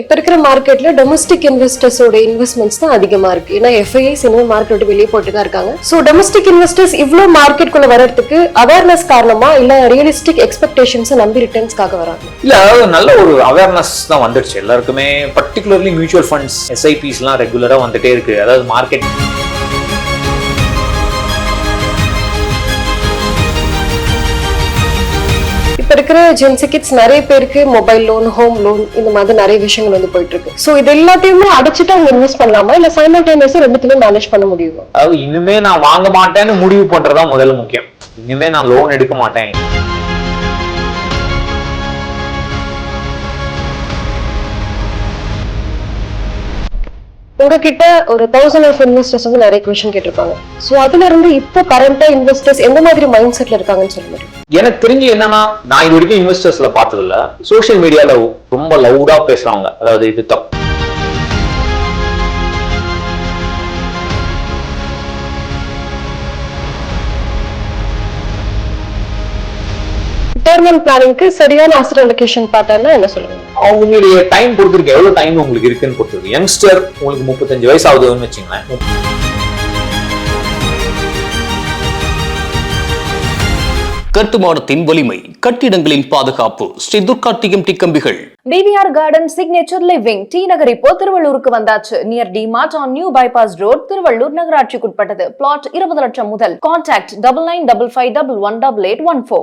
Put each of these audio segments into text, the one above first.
இப்ப இருக்கிற மார்க்கெட்ல டொமஸ்டிக் இன்வெஸ்டர்ஸோட இன்வெஸ்ட்மெண்ட்ஸ் தான் அதிகமா இருக்கு. ஏன்னா எஃப்ஐஐஸ் இன்னும் மார்க்கெட் விட்டு வெளியே போட்டு தான் இருக்காங்க. சோ டொமஸ்டிக் இன்வெஸ்டர்ஸ் இவ்ளோ மார்க்கெட் குள்ள வரதுக்கு அவேர்னஸ் காரணமா இல்ல ரியலிஸ்டிக் எக்ஸ்பெக்டேஷன்ஸ் நம்பி ரிட்டர்ன்ஸ்க்காக வராங்க? இல்ல நல்ல ஒரு அவேர்னஸ் தான் வந்துடுச்சு எல்லாருக்குமே. பர்டிகுலர்லி மியூச்சுவல் ஃபண்ட்ஸ் எஸ்ஐபிஸ் எல்லாம் ரெகுலரா வந்துட்டே இருக்கு. அதாவது மார்க்கெட் இப்ப இருக்கிற ஜென்சி கிட்ஸ் நிறைய பேருக்கு மொபைல் லோன், ஹோம் லோன் இந்த மாதிரி நிறைய விஷயங்கள் வந்து போயிட்டு இருக்கு. சோ இது எல்லாத்தையுமே அடைச்சிட்டு அவங்க இன்வெஸ்ட் பண்ணலாமா இல்ல சைமல்டேனியஸா ரெண்டுத்துமே மேனேஜ் பண்ண முடியுமா? அதாவது இனிமே நான் வாங்க மாட்டேன்னு முடிவு பண்றதா முதல்ல முக்கியம். இனிமே நான் லோன் எடுக்க மாட்டேன். உங்ககிட்ட ஒரு 1000 ஆஃப் இன்வெஸ்டர்ஸ் வந்து நிறைய கொஸ்டின் கேட்டிருப்பாங்க. சோ அதுல இருந்து இப்போ கரண்டா இன்வெஸ்டர்ஸ் எந்த மாதிரி மைண்ட் செட்ல இருக்காங்கன்னு சொல்ல முடியும்? எனக்கு தெரிஞ்சு என்னன்னா, நான் இது வரைக்கும் இன்வெஸ்டர்ஸ்ல பார்த்தது இல்ல. சோசியல் மீடியால ரொம்ப லவுடா பேசுறாங்க. அதாவது இது தப்பு, ரிட்டையர்மென்ட் பிளானிங்க்கு சரியான அசெட் அலோகேஷன் பார்த்தா என்ன சொல்லுங்க? அவங்களுடைய டைம் பொறுத்திருக்கு, எவ்வளவு டைம் உங்களுக்கு இருக்குன்னு பொறுத்திருக்கு. யங்ஸ்டர் உங்களுக்கு 35 வயசு ஆகுதுன்னு வச்சுங்களேன். கட்டுமானத்தின் வலிமை, கட்டிடங்களின் பாதுகாப்பு. ஸ்ரீ துர்கா டிஎம்டி கம்பிகள். BBR Garden Signature Living T Nagar இப்போ திருவள்ளூருக்கு வந்தாச்சு. Near DMart on new bypass road, Tiruvallur நகராட்சிக்குட்பட்டது. பிளாட் 20 லட்சம் முதல். கான்டாக்ட் 9955511814.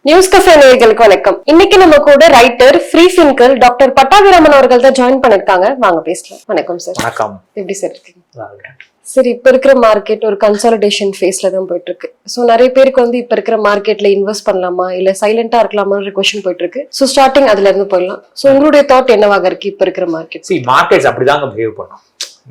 நியூஸ் கஃபே நேயர்களுக்கு வணக்கம். இன்னைக்கு நம்ம கூட writer, free thinker doctor Pattabiraman அவர்கள் தான் ஜாயின் பண்ணிருக்காங்க. வாங்க பேசலாம். வணக்கம் சார். வணக்கம். எப்படி சார் இருக்கீங்க? சரி, இப்ப இருக்கிற மார்க்கெட் ஒரு கன்சாலிடேஷன் ஃபேஸ்ல தான் போயிட்டு இருக்கு. சோ நிறைய பேருக்கு வந்து இப்ப இருக்கிற மார்க்கெட்ல இன்வெஸ்ட் பண்ணலாமா இல்ல சைலண்டா இருக்கலாமான்ற क्वेश्चन போயிட்டு இருக்கு. சோ ஸ்டார்டிங் அதுல இருந்து போயிடலாம். சோ உங்களுடைய தாட் என்னவாக இருக்கு இப்ப இருக்கிற மார்க்கெட்? மார்க்கெட்ஸ் அப்படிதாங்க பிஹேவ் பண்ணும்.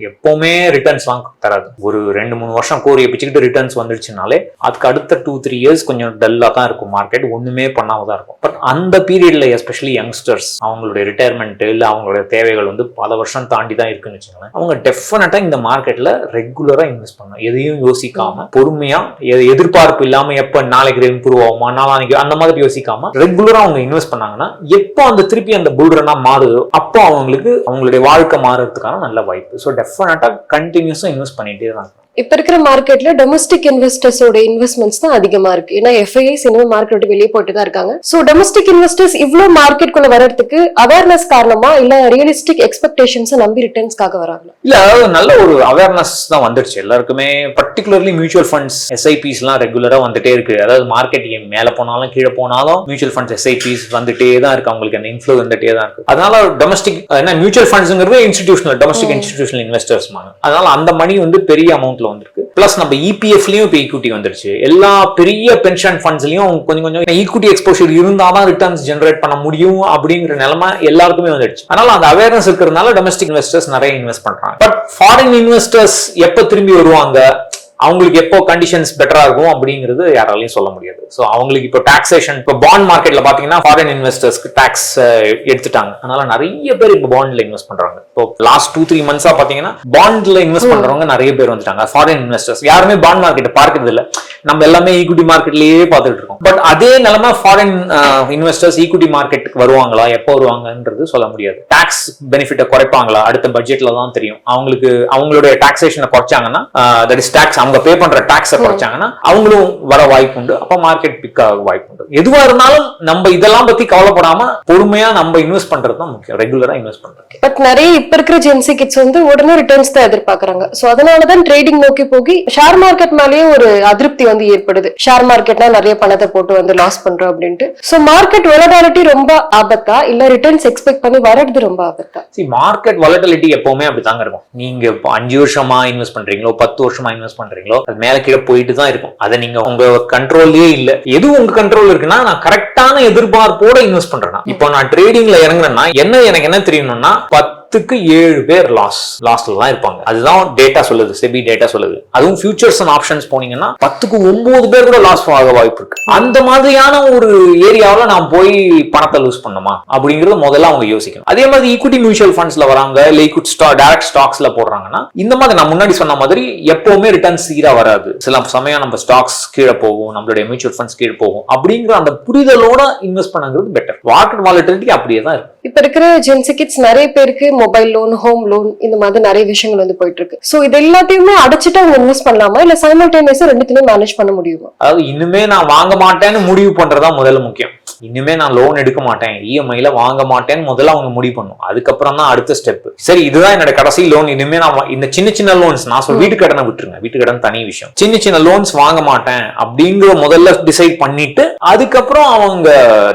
எப்பவுமே ரிட்டர்ன்ஸ் வாங்க தராது. ஒரு 2-3 வருஷம் கோரியை பிச்சுக்கிட்டு ரிட்டர்ன்ஸ் வந்துருச்சுனாலே அதுக்கு அடுத்த 2-3 இயர்ஸ் கொஞ்சம் டல்லா தான் இருக்கும். மார்க்கெட் ஒண்ணுமே பண்ணாம தான் இருக்கும். பட் அந்த பீரியட்ல எஸ்பெஷலி யங்ஸ்டர்ஸ் அவங்களுடைய ரிட்டையர்மெண்ட் இல்ல அவங்களுடைய தேவைகள் வந்து பல வருஷம் தாண்டி தான் இருக்குன்னு வச்சுக்கோங்க. அவங்க டெஃபினட்டா இந்த மார்க்கெட்ல ரெகுலரா இன்வெஸ்ட் பண்ணணும். எதையும் யோசிக்காம பொறுமையா, எதிர்பார்ப்பு இல்லாம எப்ப நாளைக்கு இம்ப்ரூவ் ஆகுமா நாளைக்கு அந்த மாதிரி யோசிக்காம ரெகுலரா அவங்க இன்வெஸ்ட் பண்ணாங்கன்னா எப்போ அந்த திருப்பி அந்த புல்ரனா மாறுதோ அப்போ அவங்களுக்கு அவங்களுடைய வாழ்க்கை மாறுறதுக்கான நல்ல வாய்ப்பு. ஸோ டெஃபினட்டா கண்டினியூஸா இன்வெஸ்ட் பண்ணிட்டே தான் இருக்கும். இப்ப இருக்கிற மார்க்கெட்ல டொமஸ்டிக் இன்வெஸ்டர்ஸோட இன்வெஸ்ட்மெண்ட்ஸ் தான் அதிகமா இருக்கு. ஏன்னா எஃப்ஐஐஸ் இன்னும் மார்க்கெட் விட்டு வெளியே போட்டு தான் இருக்காங்க. சோ டொமஸ்டிக் இன்வெஸ்டர்ஸ் இவ்ளோ மார்க்கெட் குள்ள வரதுக்கு அவேர்னஸ் காரணமா இல்ல ரியலிஸ்டிக் எக்ஸ்பெக்டேஷன்ஸ் நம்பி ரிட்டர்ன்ஸ்க்காக வராங்க? இல்ல நல்ல ஒரு அவேர்னஸ் தான் வந்துடுச்சு எல்லாருக்குமே. பர்டிகுலர்லி மியூச்சுவல் ஃபண்ட்ஸ் எஸ்ஐபிஸ் எல்லாம் ரெகுலரா வந்துட்டே இருக்கு. அதாவது மார்க்கெட் மேல போனாலும் கீழே போனாலும் மியூச்சுவல் ஃபண்ட்ஸ் எஸ்ஐபிஸ் வந்துட்டே தான் இருக்கு. அவங்களுக்கு அந்த இன்ஃப்ளோ வந்துட்டே தான் இருக்கு. அதனால டொமஸ்டிக் மியூச்சுவல் ஃபண்ட்ஸ்ங்கிறது இன்ஸ்டிடியூஷனல் டொமஸ்டிக் இன்ஸ்டிடியூஷனல் இன்வெஸ்டர்ஸ். அதனால அந்த மணி வந்து பெரிய அமௌண்ட் வந்திருக்கு. பிளஸ் நம்ம இபிஎஃப்லயும் இப்ப ஈக்விட்டி வந்துருச்சு. எல்லா பெரிய பென்ஷன் ஃபண்ட்ஸ்லயும் கொஞ்சம் கொஞ்சம் ஈக்விட்டி எக்ஸ்போஷர் இருந்தாதான் ரிட்டர்ன்ஸ் ஜெனரேட் பண்ண முடியும் அப்படிங்கிற நிலைமை எல்லாருக்குமே வந்துடுச்சு. அதனால அந்த அவேர்னஸ் இருக்கிறதுனால டொமஸ்டிக் இன்வெஸ்டர்ஸ் நிறைய இன்வெஸ்ட் பண்றாங்க. பட் ஃபாரின் இன்வெஸ்டர்ஸ் எப்ப திரும்பி வருவாங்க, அவங்களுக்கு எப்போ கண்டிஷன்ஸ் பெட்டரா இருக்கும் அப்படிங்கிறது யாராலையும் சொல்ல முடியாது. ஸோ அவங்களுக்கு இப்போ டாக்ஸேஷன், இப்போ பாண்ட் மார்க்கெட்ல பாத்தீங்கன்னா ஃபாரின் இன்வெஸ்டர்ஸ்க்கு டாக்ஸ் எடுத்துட்டாங்க. அதனால நிறைய பேர் இப்போ பாண்ட்ல இன்வெஸ்ட் பண்றாங்க. இப்போ லாஸ்ட் 2-3 மந்த்ஸா பாத்தீங்கன்னா பாண்ட்ல இன்வெஸ்ட் பண்றவங்க நிறைய பேர் வந்துட்டாங்க. ஃபாரின் இன்வெஸ்டர்ஸ் யாருமே பாண்ட் மார்க்கெட் பார்க்கறது இல்ல. நம்ம எல்லாமே ஈக்விட்டி மார்க்கெட்லயே பார்த்துட்டு இருக்கோம். பட் அதே நிலைமை ஃபாரின் இன்வெஸ்டர்ஸ் ஈக்விட்டி மார்க்கெட்டுக்கு வருவாங்களா, எப்போ வருவாங்கன்றது சொல்ல முடியாது. டாக்ஸ் பெனிஃபிட்டை குறைப்பாங்களா அடுத்த பட்ஜெட்ல தான் தெரியும். அவங்களுக்கு அவங்களுடைய டாக்ஸேஷனை குறைச்சாங்கன்னா, தட் இஸ் டாக்ஸ், அவங்க பே பண்ற டாக்ஸை குறைச்சாங்கன்னா அவங்களும் வர வாய்ப்பு உண்டு. அப்ப மார்க்கெட் பிக் ஆக வாய்ப்பு உண்டு. எதுவா இருந்தாலும் நம்ம இதெல்லாம் பத்தி கவலைப்படாம பொறுமையா நம்ம இன்வெஸ்ட் பண்றது தான் முக்கியம். ரெகுலரா இன்வெஸ்ட் பண்றது. பட் நிறைய இப்ப இருக்கிற ஜென்சி கிட்ஸ் வந்து உடனே ரிட்டர்ன்ஸ் தான் எதிர்பார்க்கறாங்க. சோ அதனாலதான் ட்ரேடிங் நோக்கி போய் ஷேர் மார்க்கெட் மேலேயே ஒரு அதிருப்தி வந்து ஏற்படுது. ஷேர் மார்க்கெட்னா நிறைய பணத்தை போட்டு வந்து லாஸ் பண்றோம் அப்படின்ட்டு. சோ மார்க்கெட் வொலடாலிட்டி ரொம்ப ஆபத்தா இல்ல ரிட்டர்ன்ஸ் எக்ஸ்பெக்ட் பண்ணி வரது ரொம்ப ஆபத்தா? மார்க்கெட் வொலடாலிட்டி எப்பவுமே அப்படிதாங்க இருக்கும். நீங்க 5 வருஷமா இன்வெஸ்ட் பண்றீங்களோ 10 வருஷமா இன்வெஸ்ட் பண்றீங்களோ அது மேல கீழே போயிட்டு தான் இருக்கும். அதை நீங்க உங்க கண்ட்ரோல்லயே இல்ல. எது உங்க கண்ட்ரோல் இருக்குன்னா, நான் கரெக்டான எதிர்பார்ப்போட இன்வெஸ்ட் பண்றேன். இப்போ நான் ட்ரேடிங்ல இறங்குறேன்னா எனக்கு என்ன தெரியணும்னா 10 10க்கு 7 பேர் லாஸ்ட்ல தான் இருப்பாங்க. அதுதான் டேட்டா சொல்லுது, செபி டேட்டா சொல்லுது. அதுவும் ஃபியூச்சர்ஸ் அண்ட் ஆப்ஷன்ஸ் போனீங்கன்னா 10க்கு 9 பேர் கூட லாஸ் ஆக வாய்ப்பு இருக்கு. அந்த மாதிரியான ஒரு ஏரியாவில் நான் போய் பணத்தை லூஸ் பண்ணுமா அப்படிங்கறது முதல்ல அவங்க யோசிக்கணும். அதே மாதிரி ஈக்விட்டி மியூச்சுவல் ஃபண்ட்ஸ்ல வராங்க, இல்ல ஈக்விட்டி டைரக்ட் ஸ்டாக்ஸ்ல போடுறாங்கன்னா இந்த மாதிரி நான் முன்னாடி சொன்ன மாதிரி எப்பவுமே ரிட்டர்ன் சீரா வராது. சில சமயம் நம்ம ஸ்டாக்ஸ் கீழே போகும், நம்மளுடைய மியூச்சுவல் ஃபண்ட்ஸ் கீழே போகும். அப்படிங்கிற அந்த புரிதலோட இன்வெஸ்ட் பண்ணுங்கிறது பெட்டர். மார்க்கெட் வாலட்டிலிட்டி அப்படியே தான் இருக்கு. இப்ப இருக்கிற ஜென்சி கிட்ஸ் நிறைய பேருக்கு மொபைல் லோன், ஹோம் லோன், இந்த மாதிரி நிறைய விஷயங்கள் வந்து போயிட்டு இருக்கு. சோ இது எல்லாத்தையுமே அடைச்சிட்டு அவங்க இன்வெஸ்ட் பண்ணலாமா, இல்ல சைமல்டேனியஸா ரெண்டுத்தையுமே மேனேஜ் பண்ண முடியுமா? அதாவது இன்னுமே நான் வாங்க மாட்டேன்னு முடிவு பண்றதா முதல்ல முக்கியம். இனிமே நான் லோன் எடுக்க மாட்டேன், இஎம்ஐல வாங்க மாட்டேன்னு முதல்ல அவங்க முடிவு பண்ணும். அதுக்கப்புறம் தான் அடுத்த ஸ்டெப். சரி, இதுதான் என்னோட கடைசி லோன், இனிமே நான் இந்த சின்ன சின்ன லோன்ஸ், நான் சொல்ல வீட்டு கடனை விட்டுருங்க, வீட்டு கடன் தனி விஷயம், சின்ன சின்ன லோன்ஸ் வாங்க மாட்டேன் அப்படிங்கிற முதல்ல டிசைட் பண்ணிட்டு அதுக்கப்புறம் அவங்க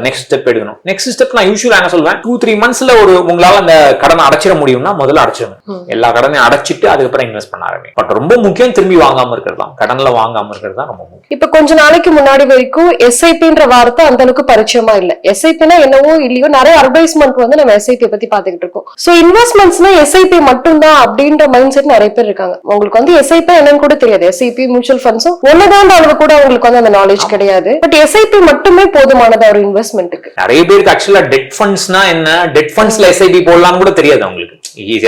நெக்ஸ்ட் ஸ்டெப் எடுக்கணும். நெக்ஸ்ட் ஸ்டெப் நான் யூசுவலா என்ன சொல்வேன், 2-3 மந்த்ஸ்ல உங்களால அந்த கடனை அடைச்சிட முடியும்னா முதல்ல அடைச்சிருங்க. எல்லா கடனையும் அடைச்சிட்டு அதுக்கப்புறம் இன்வெஸ்ட் பண்ண ஆரம்பிங்க. பட் ரொம்ப முக்கியம் திரும்பி வாங்காம இருக்கிறது தான், கடன்ல வாங்காம இருக்கிறது தான் ரொம்ப முக்கியம். இப்ப கொஞ்ச நாளைக்கு முன்னாடி வரைக்கும் எஸ்ஐபின்ற வார்த்தை அந்த அளவுக்கு பரிச்சயமா இல்ல. எஸ்ஐபினா என்னவோ இல்லையோ நிறைய அட்வைஸ்மெண்ட் வந்து நம்ம எஸ்ஐபி பத்தி பாத்துக்கிட்டு இருக்கோம். சோ இன்வெஸ்ட்மெண்ட்ஸ்னா எஸ்ஐபி மட்டும் தான் அப்படின்ற மைண்ட் செட் நிறைய பேர் இருக்காங்க. உங்களுக்கு வந்து எஸ்ஐபி என்னன்னு கூட தெரியாது. எஸ்ஐபி மியூச்சுவல் ஃபண்ட்ஸும் ஒன்னதாண்ட அளவு கூட உங்களுக்கு வந்து அந்த நாலேஜ் கிடையாது. பட் எஸ்ஐபி மட்டுமே போதுமானதா ஒரு இன்வெஸ்ட்மெண்ட்டுக்கு? நிறைய பேருக்கு ஆக்சுவலா டெட் ஃபண்ட்ஸ்னா என்ன, டெட் ஃபண்ட்ஸ்ல எஸ்ஐபி போடலாம்னு கூட தெரியாது அவங்களுக்கு.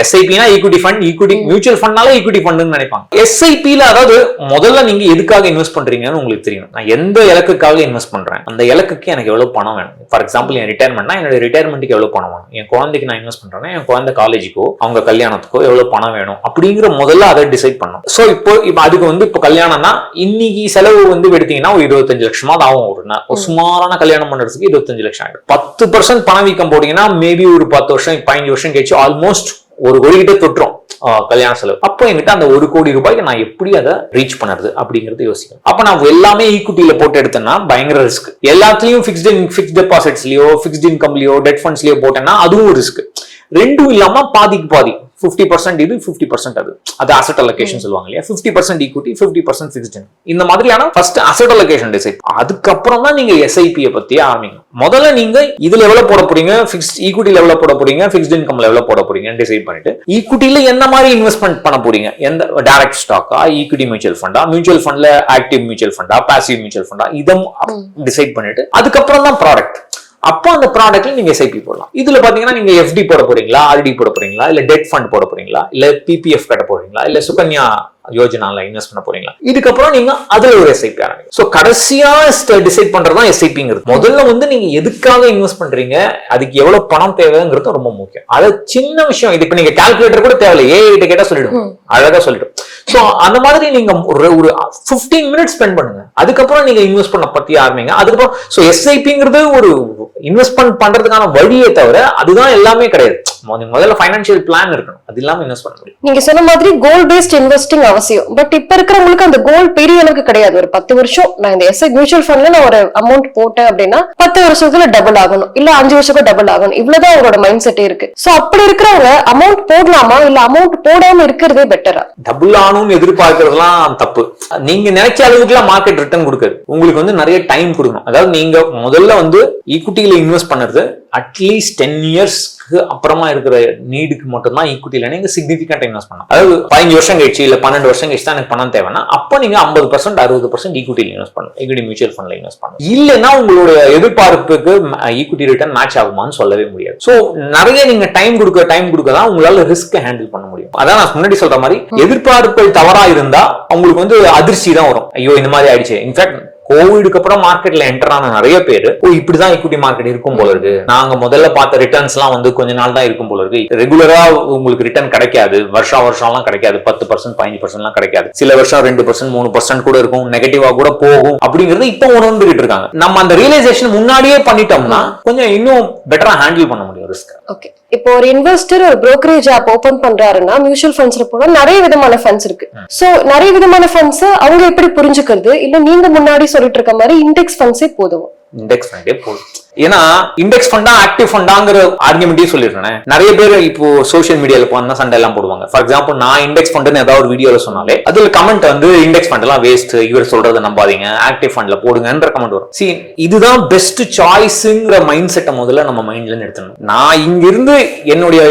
எஸ்ஐபினா ஈக்விட்டி ஃபண்ட், ஈக்விட்டி மியூச்சுவல் ஃபண்ட்னால ஈக்விட்டி ஃபண்ட்னு நினைப்பாங்க. எஸ்ஐபில அதாவது முதல்ல நீங்க எதுக்காக இன்வெஸ்ட் பண்றீங்கன்னு உங்களுக்கு தெரியும். நான் எந்த இலக்குக்காக இன்வெஸ்ட் பண்றேன், அந்த இலக்குக்கு எனக்கு எவ்வளவு பணம் வேணும். ஃபார் எக்ஸாம்பிள் என் ரிட்டையர்மெண்ட்னா என்னோட ரிட்டையர்மெண்ட்டுக்கு எவ்வளவு பணம் வேணும், என் குழந்தைக்கு நான் இன்வெஸ்ட் பண்றேன்னா என் குழந்தை காலேஜுக்கோ அவங்க கல்யாணத்துக்கோ எவ்வளவு பணம் வேணும் அப்படிங்கிற முதல்ல அதை டிசைட் பண்ணும். சோ இப்போ அதுக்கு வந்து இப்போ கல்யாணம்னா இன்னைக்கு செலவு வந்து எடுத்தீங்கன்னா ஒரு 25 லட்சமா ஆகும். ஒரு சுமாரான கல்யாணம் பண்றதுக்கு 25 லட்சம் ஆயிடும். 10% பணவீக்கம் போட்டீங்கன்னா மேபி ஒரு 10 வருஷம் 15 வருஷம் கழிச்சு ஆல்மோஸ்ட் 1 கோடி கிட்ட தொட்டுரும் கல்யாண செலவு. அப்போ என்கிட்ட அந்த 1 கோடி ரூபாய்க்கு நான் எப்படி அதை ரீச் பண்ணுறது அப்படிங்கறது யோசிக்கணும். அப்ப நான் எல்லாமே ஈக்விட்டியில போட்டு எடுத்தேன்னா பயங்கர ரிஸ்க். எல்லாத்தையும் ஃபிக்ஸ்ட் டெபாசிட்ஸ்லயோ ஃபிக்ஸ்ட் இன்கம்லயோ டெட் ஃபண்ட்ஸ்லயோ போட்டேன்னா அதுவும் ரிஸ்க். ரெண்டும் இல்லாம பாதிக்கு பாதி 50% இது 50% அது அசெட் அலோகேஷன் சொல்லுவாங்க இல்லையா. 50% ஈக்விட்டி 50% ஃபிக்ஸ்ட் இன்கம். இந்த மாதிரியான ஃபர்ஸ்ட் அசெட் அலோகேஷன் டிசைட். அதுக்கப்புறம் தான் நீங்க எஸ்ஐபி பத்தி ஆரம்பிங்க. முதல்ல நீங்க இதுல எவ்வளவு போட போறீங்க, ஃபிக்ஸ்ட் ஈக்விட்டில எவ்வளவு போட போறீங்க, ஃபிக்ஸ்ட் இன்கம்ல எவ்வளவு போட போறீங்க டிசைட் பண்ணிட்டு ஈக்விட்டில என்ன மாதிரி இன்வெஸ்ட்மெண்ட் பண்ண போறீங்க, எந்த டைரக்ட் ஸ்டாக்கா, ஈக்விட்டி மியூச்சுவல் ஃபண்டா, மியூச்சுவல் ஃபண்ட்ல ஆக்டிவ் மியூச்சுவல் ஃபண்டா, பாசிவ் மியூச்சுவல் ஃபண்டா, இதை டிசைட் பண்ணிட்டு அதுக்கப்புறம் தான் ப்ராடக்ட். அப்போ அந்த ப்ராடக்ட்ல நீங்க எஸ்ஐபி போடலாம். இதுல பாத்தீங்கன்னா நீங்க எஃப்டி போட போறீங்களா, ஆர்டி போட போறீங்களா, இல்ல டெட் ஃபண்ட் போட போறீங்களா, இல்ல பிபிஎஃப் கட்ட போறீங்களா, இல்ல சுகன்யா யோஜனால இன்வெஸ்ட் பண்ண போறீங்களா, இதுக்கப்புறம் நீங்க அதுல ஒரு எஸ்ஐபி ஆரம்பிங்க. சோ கடைசியா டிசைட் பண்றதுதான் எஸ்ஐபிங்கிறது. முதல்ல வந்து நீங்க எதுக்காக இன்வெஸ்ட் பண்றீங்க, அதுக்கு எவ்வளவு பணம் தேவைங்கிறது ரொம்ப முக்கியம். அது சின்ன விஷயம். இது இப்ப நீங்க கால்குலேட்டர் கூட தேவையில்லை, ஏஐ கிட்ட கேட்டா சொல்லிடும், அழகா சொல்லிடும். சோ அந்த மாதிரி நீங்க ஒரு 15 மினிட்ஸ் ஸ்பெண்ட் பண்ணுங்க. அதுக்கப்புறம் நீங்க இன்வெஸ்ட் பண்ண பத்தி ஆரம்பிங்க. அதுக்கப்புறம் சோ எஸ்ஐபிங்கிறது ஒரு இன்வெஸ்ட்மெண்ட் பண்றதுக்கான வழியே தவிர அதுதான் எல்லாமே கிடையாது. முதல்ல ஃபைனான்சியல் பிளான் இருக்கணும், அது இல்லாம இன்வெஸ்ட் பண்ண முடியும். நீங்க சொன்ன மாதிரி கோல் பேஸ்ட் இன்வெஸ்டிங் அவசியம். பட் இப்ப இருக்கிறவங்களுக்கு அந்த கோல் பெரிய அளவுக்கு கிடையாது. ஒரு 10 வருஷம் நான் இந்த எஸ்ஐ மியூச்சுவல் ஃபண்ட்ல நான் ஒரு அமௌண்ட் போட்டேன் அப்படின்னா 10 வருஷத்துல டபுள் ஆகணும், இல்ல 5 வருஷத்துக்கு டபுள் ஆகணும், இவ்வளவுதான் அவங்களோட மைண்ட் செட்டே இருக்கு. சோ அப்படி இருக்கிறவங்க அமௌண்ட் போடலாமா, இல்ல அமௌண்ட் போடாம இருக்கிறதே பெட்டரா? டபுள் ஆகணும்னு எதிர்பார்க்கறதுலாம் தப்பு. நீங்க நினைச்ச அளவுக்கு எல்லாம் மார்க்கெட் ரிட்டர்ன் கொடுக்காது. உங்களுக்கு வந்து நிறைய டைம் கொடுக்கணும். அதாவது நீங்க முதல்ல வந்து ஈக்விட்டியில இன்வெஸ்ட் பண்ணுறது அட்லீஸ்ட் 10 இயர்ஸ்க்கு அப்புறமா இருக்கிற நீடுக்கு மட்டும் தான் ஈக்விட்டியில நீங்க சிக்னிஃபிகன்ட் இன்வெஸ்ட் பண்ணலாம். அதாவது 15 வருஷம் கழிச்சு இல்ல 12 வருஷம் கழிச்சு தான் எனக்கு பணம் தேவைன்னா அப்போ நீங்க 50% 60% ஈக்விட்டியில இன்வெஸ்ட் பண்ணணும், ஈக்விட்டி மியூச்சுவல் ஃபண்ட்ல இன்வெஸ்ட் பண்ணணும். இல்லைன்னா உங்களுடைய எதிர்பார்ப்புக்கு ஈக்விட்டி ரிட்டர்ன் மேட்ச் ஆகுமான்னு சொல்லவே முடியாது. சோ நிறைய நீங்க டைம் கொடுக்க தான் உங்களால ரிஸ்க் ஹேண்டில் பண்ண முடியும். அதான் நான் முன்னாடி சொல்ற மாதிரி எதிர்பார்ப்புகள் தவறா இருந்தா உங்களுக்கு வந்து அதிர்ச்சி தான் வரும். ஐயோ இந்த மாதிரி ஆயிடுச்சு. இன்ஃபேக்ட் கோவிடுக்கு அப்புறம் மார்க்கெட்ல என்டர் ஆன நிறைய பேர் இப்படிதான் ஈக்விட்டி மார்க்கெட் இருக்கும் போல இருக்கு, நாங்க முதல்ல பார்த்த ரிட்டர்ன்ஸ் எல்லாம் வந்து கொஞ்ச நாள் தான் இருக்கும் போல இருக்கு, ரெகுலரா உங்களுக்கு ரிட்டர்ன் கிடைக்காது, வருஷம் எல்லாம் கிடைக்காது, 10% 15% எல்லாம் கிடைக்காது, சில வருஷம் 2% 3% கூட இருக்கும், நெகட்டிவா கூட போகும் அப்படிங்கறது இப்ப உணர்ந்துகிட்டு இருக்காங்க. நம்ம அந்த ரியலைசேஷன் முன்னாடியே பண்ணிட்டோம்னா கொஞ்சம் இன்னும் பெட்டரா ஹேண்டில் பண்ண முடியும் ரிஸ்க். ஓகே, இப்போ ஒரு இன்வெஸ்டர் ஒரு brokerage ஆப் ஓபன் பண்றாருன்னா மியூச்சுவல் ஃபண்ட்ஸ்ல போனா நிறைய விதமான ஃபண்ட்ஸ் இருக்கு. சோ நிறைய விதமான ஃபண்ட்ஸ் அவங்க எப்படி புரிஞ்சுக்கிறது, இல்ல நீங்க முன்னாடி சொல்லிட்டு இருக்க மாதிரி இண்டெக்ஸ் ஃபண்ட்ஸே போதும்? இண்டெக்ஸ் ஃபண்டே போதும். ஏன்னா இண்டெக்ஸ் ஃபண்டா ஆக்டிவ் ஃபண்டாங்கிற ஆர்குமெண்ட்டே சொல்லிடுறேன். நிறைய பேர் இப்போ சோஷியல் மீடியால போனா சண்டை எல்லாம் போடுவாங்க. ஃபார் எக்ஸாம்பிள் நான் இண்டெக்ஸ் ஃபண்ட்னு ஏதாவது ஒரு வீடியோல சொன்னாலே அதுல கமெண்ட் வந்து இண்டெக்ஸ் ஃபண்ட் எல்லாம் வேஸ்ட், இவர் சொல்றதை நம்பாதீங்க, ஆக்டிவ் ஃபண்ட்ல போடுங்கன்ற கமெண்ட் வரும். See, இதுதான் பெஸ்ட் சாய்ஸ்ங்கிற மைண்ட் செட்டை முதல்ல நம்ம மைண்ட்ல இருந்து எடுத்துடணும். நான் இங்க இருந்து என்னுடைய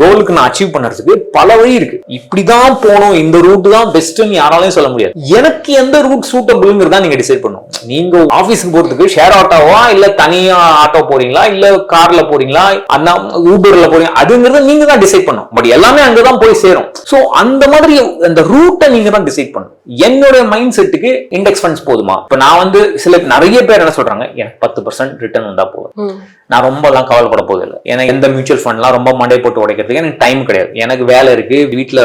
கோலுக்கு நான் அச்சீவ் பண்றதுக்கு பல வழி இருக்கு. இப்படிதான் போகணும், இந்த ரூட் தான் பெஸ்ட்னு யாராலையும் சொல்ல முடியாது. எனக்கு எந்த ரூட் சூட்டபிள்ங்கிறதா நீங்க டிசைட் பண்ணணும். நீங்க ஆபீஸ்க்கு போறதுக்கு ஷேர் ஆட்டோவா இல்ல தனியா ஆட்டோ போறீங்களா இல்ல கார்ல போறீங்களா அந்த ஊபர்ல போறீங்க, அதுங்கிறத நீங்க தான் டிசைட் பண்ணணும். பட் எல்லாமே அங்கதான் போய் சேரும். சோ அந்த மாதிரி அந்த ரூட்டை நீங்க தான் டிசைட் பண்ணணும். என்னோட மைண்ட் செட்டுக்கு இண்டெக்ஸ் ஃபண்ட்ஸ் போதுமா? இப்ப நான் வந்து நிறைய பேர் என்ன சொல்றாங்க, எனக்கு 10% ரிட்டர்ன் வந்தா போதும், நான் ரொம்ப எல்லாம் கவலைப்பட போகுது இல்லை. ஏன்னா எந்த மியூச்சுவல் ஃபண்ட்லாம் ரொம்ப மண்டை போட்டு உடைக்கிறதுக்கு எனக்கு டைம் கிடையாது. எனக்கு வேலை இருக்கு, வீட்டுல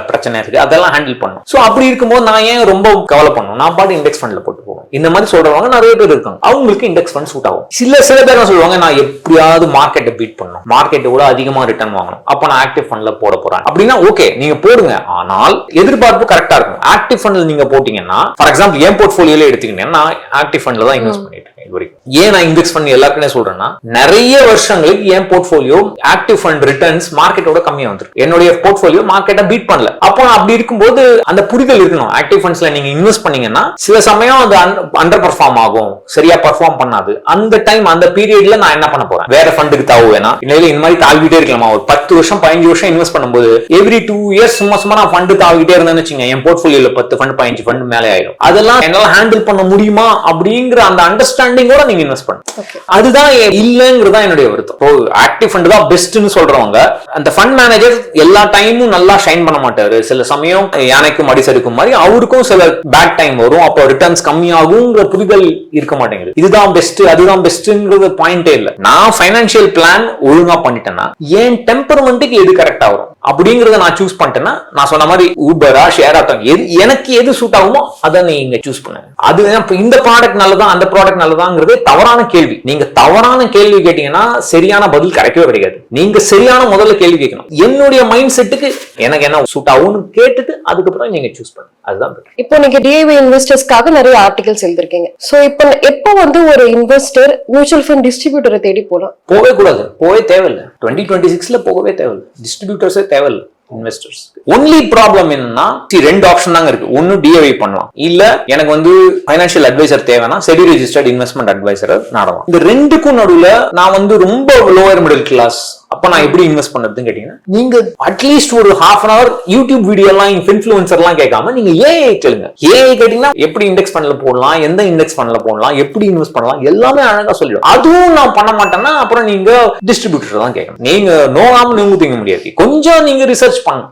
பிரச்சனை இருக்கு, அதெல்லாம் ஹேண்டில் பண்ணும். சோ அப்படி இருக்கும்போது நான் ஏன் ரொம்ப கவலை பண்ணணும், நான் பாட்டு இண்டெக்ஸ் ஃபண்ட்ல போட்டு போவேன். இந்த மாதிரி சொல்றவங்க நிறைய பேர் இருக்காங்க. அவங்களுக்கு இண்டெக்ஸ் ஃபண்ட் சூட் ஆகும். சில பேர் என்ன சொல்லுவாங்க, நான் எப்படியாவது மார்க்கெட்டை பீட் பண்ணணும், மார்க்கெட்டை கூட அதிகமா ரிட்டர்ன் வாங்கணும், அப்ப நான் ஆக்டிவ் ஃபண்ட்ல போட போறேன் அப்படின்னா ஓகே நீங்க போடுங்க. ஆனால் எதிர்பார்ப்பு கரெக்டா இருக்கும். ஆக்டிவ் ஃபண்ட்ல நீங்க போட்டீங்கன்னா, ஃபார் எக்ஸாம்பிள் என் போர்ட்ஃபோலியோல எடுத்தீங்கன்னா நான் ஆக்டிவ் ஃபண்ட்ல தான் இன்வெஸ்ட் பண்ணிட்டு இருக்கேன். ஏன் நான் இண்டெக்ஸ் ஃபண்ட் எல்லாருக்குமே சொல்றேன்னா, நிறைய வருஷங்களுக்கு என் போர்ட்ஃபோலியோ ஆக்டிவ் ஃபண்ட் ரிட்டர்ன்ஸ் மார்க்கெட்டோட கம்மியா வந்துருக்கு. என்னுடைய போர்ட்ஃபோலியோ மார்க்கெட்டை பீட் பண்ணல. அப்போ அப்படி இருக்கும்போது அந்த புரிதல் இருக்கணும். ஆக்டிவ் ஃபண்ட்ஸ்ல நீங்க இன்வெஸ்ட் பண்ணீங்கன்னா சில சமயம் அது அண்டர் பெர்ஃபார்ம் ஆகும், சரியா பெர்ஃபார்ம் பண்ணாது. அந்த டைம் அந்த பீரியட்ல நான் என்ன பண்ண போறேன், வேற ஃபண்டுக்கு தாவுவேனா இல்ல இந்த மாதிரி தாவிட்டே இருக்கலாமா? ஒரு 10 வருஷம் 15 வருஷம் இன்வெஸ்ட் பண்ணும்போது எவ்ரி 2 இயர்ஸ் சும்மா நான் ஃபண்டு தாவிட்டே இருந்தேன்னு வச்சுங்க, என் போர்ட்ஃபோலியோல 10 ஃபண்ட் 15 ஃபண்ட் மேலே ஆயிடும். அதெல்லாம் என்னால ஹேண்டில் பண்ண முடியுமா அப்படிங்கிற அந்த அண்டர்ஸ்டாண்டிங்கோட நீங்க இன்வெஸ்ட் பண்ணுங்க. அதுதான் இல்லங்கிறதா என்னுடைய வருத்தம். ஆக்டிவ் ஃபண்ட் தான் பெஸ்ட்னு சொல்றவங்க, அந்த ஃபண்ட் மேனேஜர் எல்லா டைமும் நல்லா ஷைன் பண்ண மாட்டாரு. சில சமயம் யானைக்கும் அடிசருக்கும் மாதிரி அவருக்கும் சில பேட் டைம் வரும். அப்போ ரிட்டர்ன்ஸ் கம்மியாகுங்கிற புரிதல் இருக்க மாட்டேங்குது. இதுதான் பெஸ்ட் அதுதான் பெஸ்ட்ங்கிறது பாயிண்டே இல்ல. நான் ஃபைனான்சியல் பிளான் ஒழுங்கா பண்ணிட்டேன்னா என் டெம்பரமெண்ட்டுக்கு எது கரெக்டா வரும் அப்படிங்கறத நான் சூஸ் பண்ணிட்டேன்னா, நான் சொன்ன மாதிரி ஊபரா ஷேர் ஆட்டோ எனக்கு எது சூட் ஆகுமோ அதை நீங்க சூஸ் பண்ணுங்க. அது இந்த ப்ராடக்ட் நல்லதா அந்த ப்ராடக்ட் நல்லதாங்கிறது தவறான கேள்வி. நீங்க தவறான கேள்வி கேட்டீங்கன்னா சரியான பதில் கிடைக்கவே கிடைக்காது. நீங்க சரியான முதல்ல கேள்வி கேட்கணும். என்னுடைய மைண்ட் செட்டுக்கு எனக்கு என்ன சூட் ஆகும்னு கேட்டுட்டு அதுக்கப்புறம் நீங்க சூஸ் பண்ணுங்க. அதுதான் இப்போ நீங்க டிஐவி இன்வெஸ்டர்ஸ்க்காக நிறைய ஆர்டிகல்ஸ் எழுதிருக்கீங்க. சோ இப்போ வந்து ஒரு இன்வெஸ்டர் மியூச்சுவல் ஃபண்ட் டிஸ்ட்ரிபியூட்டரை தேடி போகவே கூடாது, போகவே தேவையில்லை. 2026ல போகவே தேவையில்லை. டிஸ்ட்ரிபியூட்டர்ஸே தேவையில்லை இன்வெஸ்டர்ஸ். ஒன்லி ப்ராப்ளம் என்னன்னா, ரெண்டு ஆப்ஷன் தாங்க இருக்கு. ஒன்னு டிஐவி பண்ணலாம், இல்ல எனக்கு வந்து ஃபைனான்சியல் அட்வைசர் தேவைன்னா செபி ரெஜிஸ்டர்ட் இன்வெஸ்ட்மெண்ட் அட்வைசர் நாடலாம். இந்த ரெண்டுக்கும் நடுவுல நான் வந்து ரொம்ப லோவர் மிடில் கிளாஸ், அப்ப நான் எப்படி இன்வெஸ்ட் பண்றதுன்னு கேட்டீங்கன்னா, நீங்க அட்லீஸ்ட் ஒரு ½ an hour யூடியூப் வீடியோ எல்லாம் இன்ஃபுளுசர் எல்லாம் கேட்காம நீங்க ஏஐ கேளுங்க. ஏஐ கேட்டீங்கன்னா எப்படி இண்டெக்ஸ் ஃபண்ட்ல போடலாம், எந்த இண்டெக்ஸ் ஃபண்ட்ல போடலாம், எப்படி இன்வெஸ்ட் பண்ணலாம், எல்லாமே அழகா சொல்லிடும். அதுவும் நான் பண்ண மாட்டேன்னா அப்புறம் நீங்க டிஸ்ட்ரிபியூட்டர் தான் கேட்கணும். நீங்க நோகாம நீங்க தூங்க முடியாது. கொஞ்சம் நீங்க ரிசர்ச் பண்ணணும்.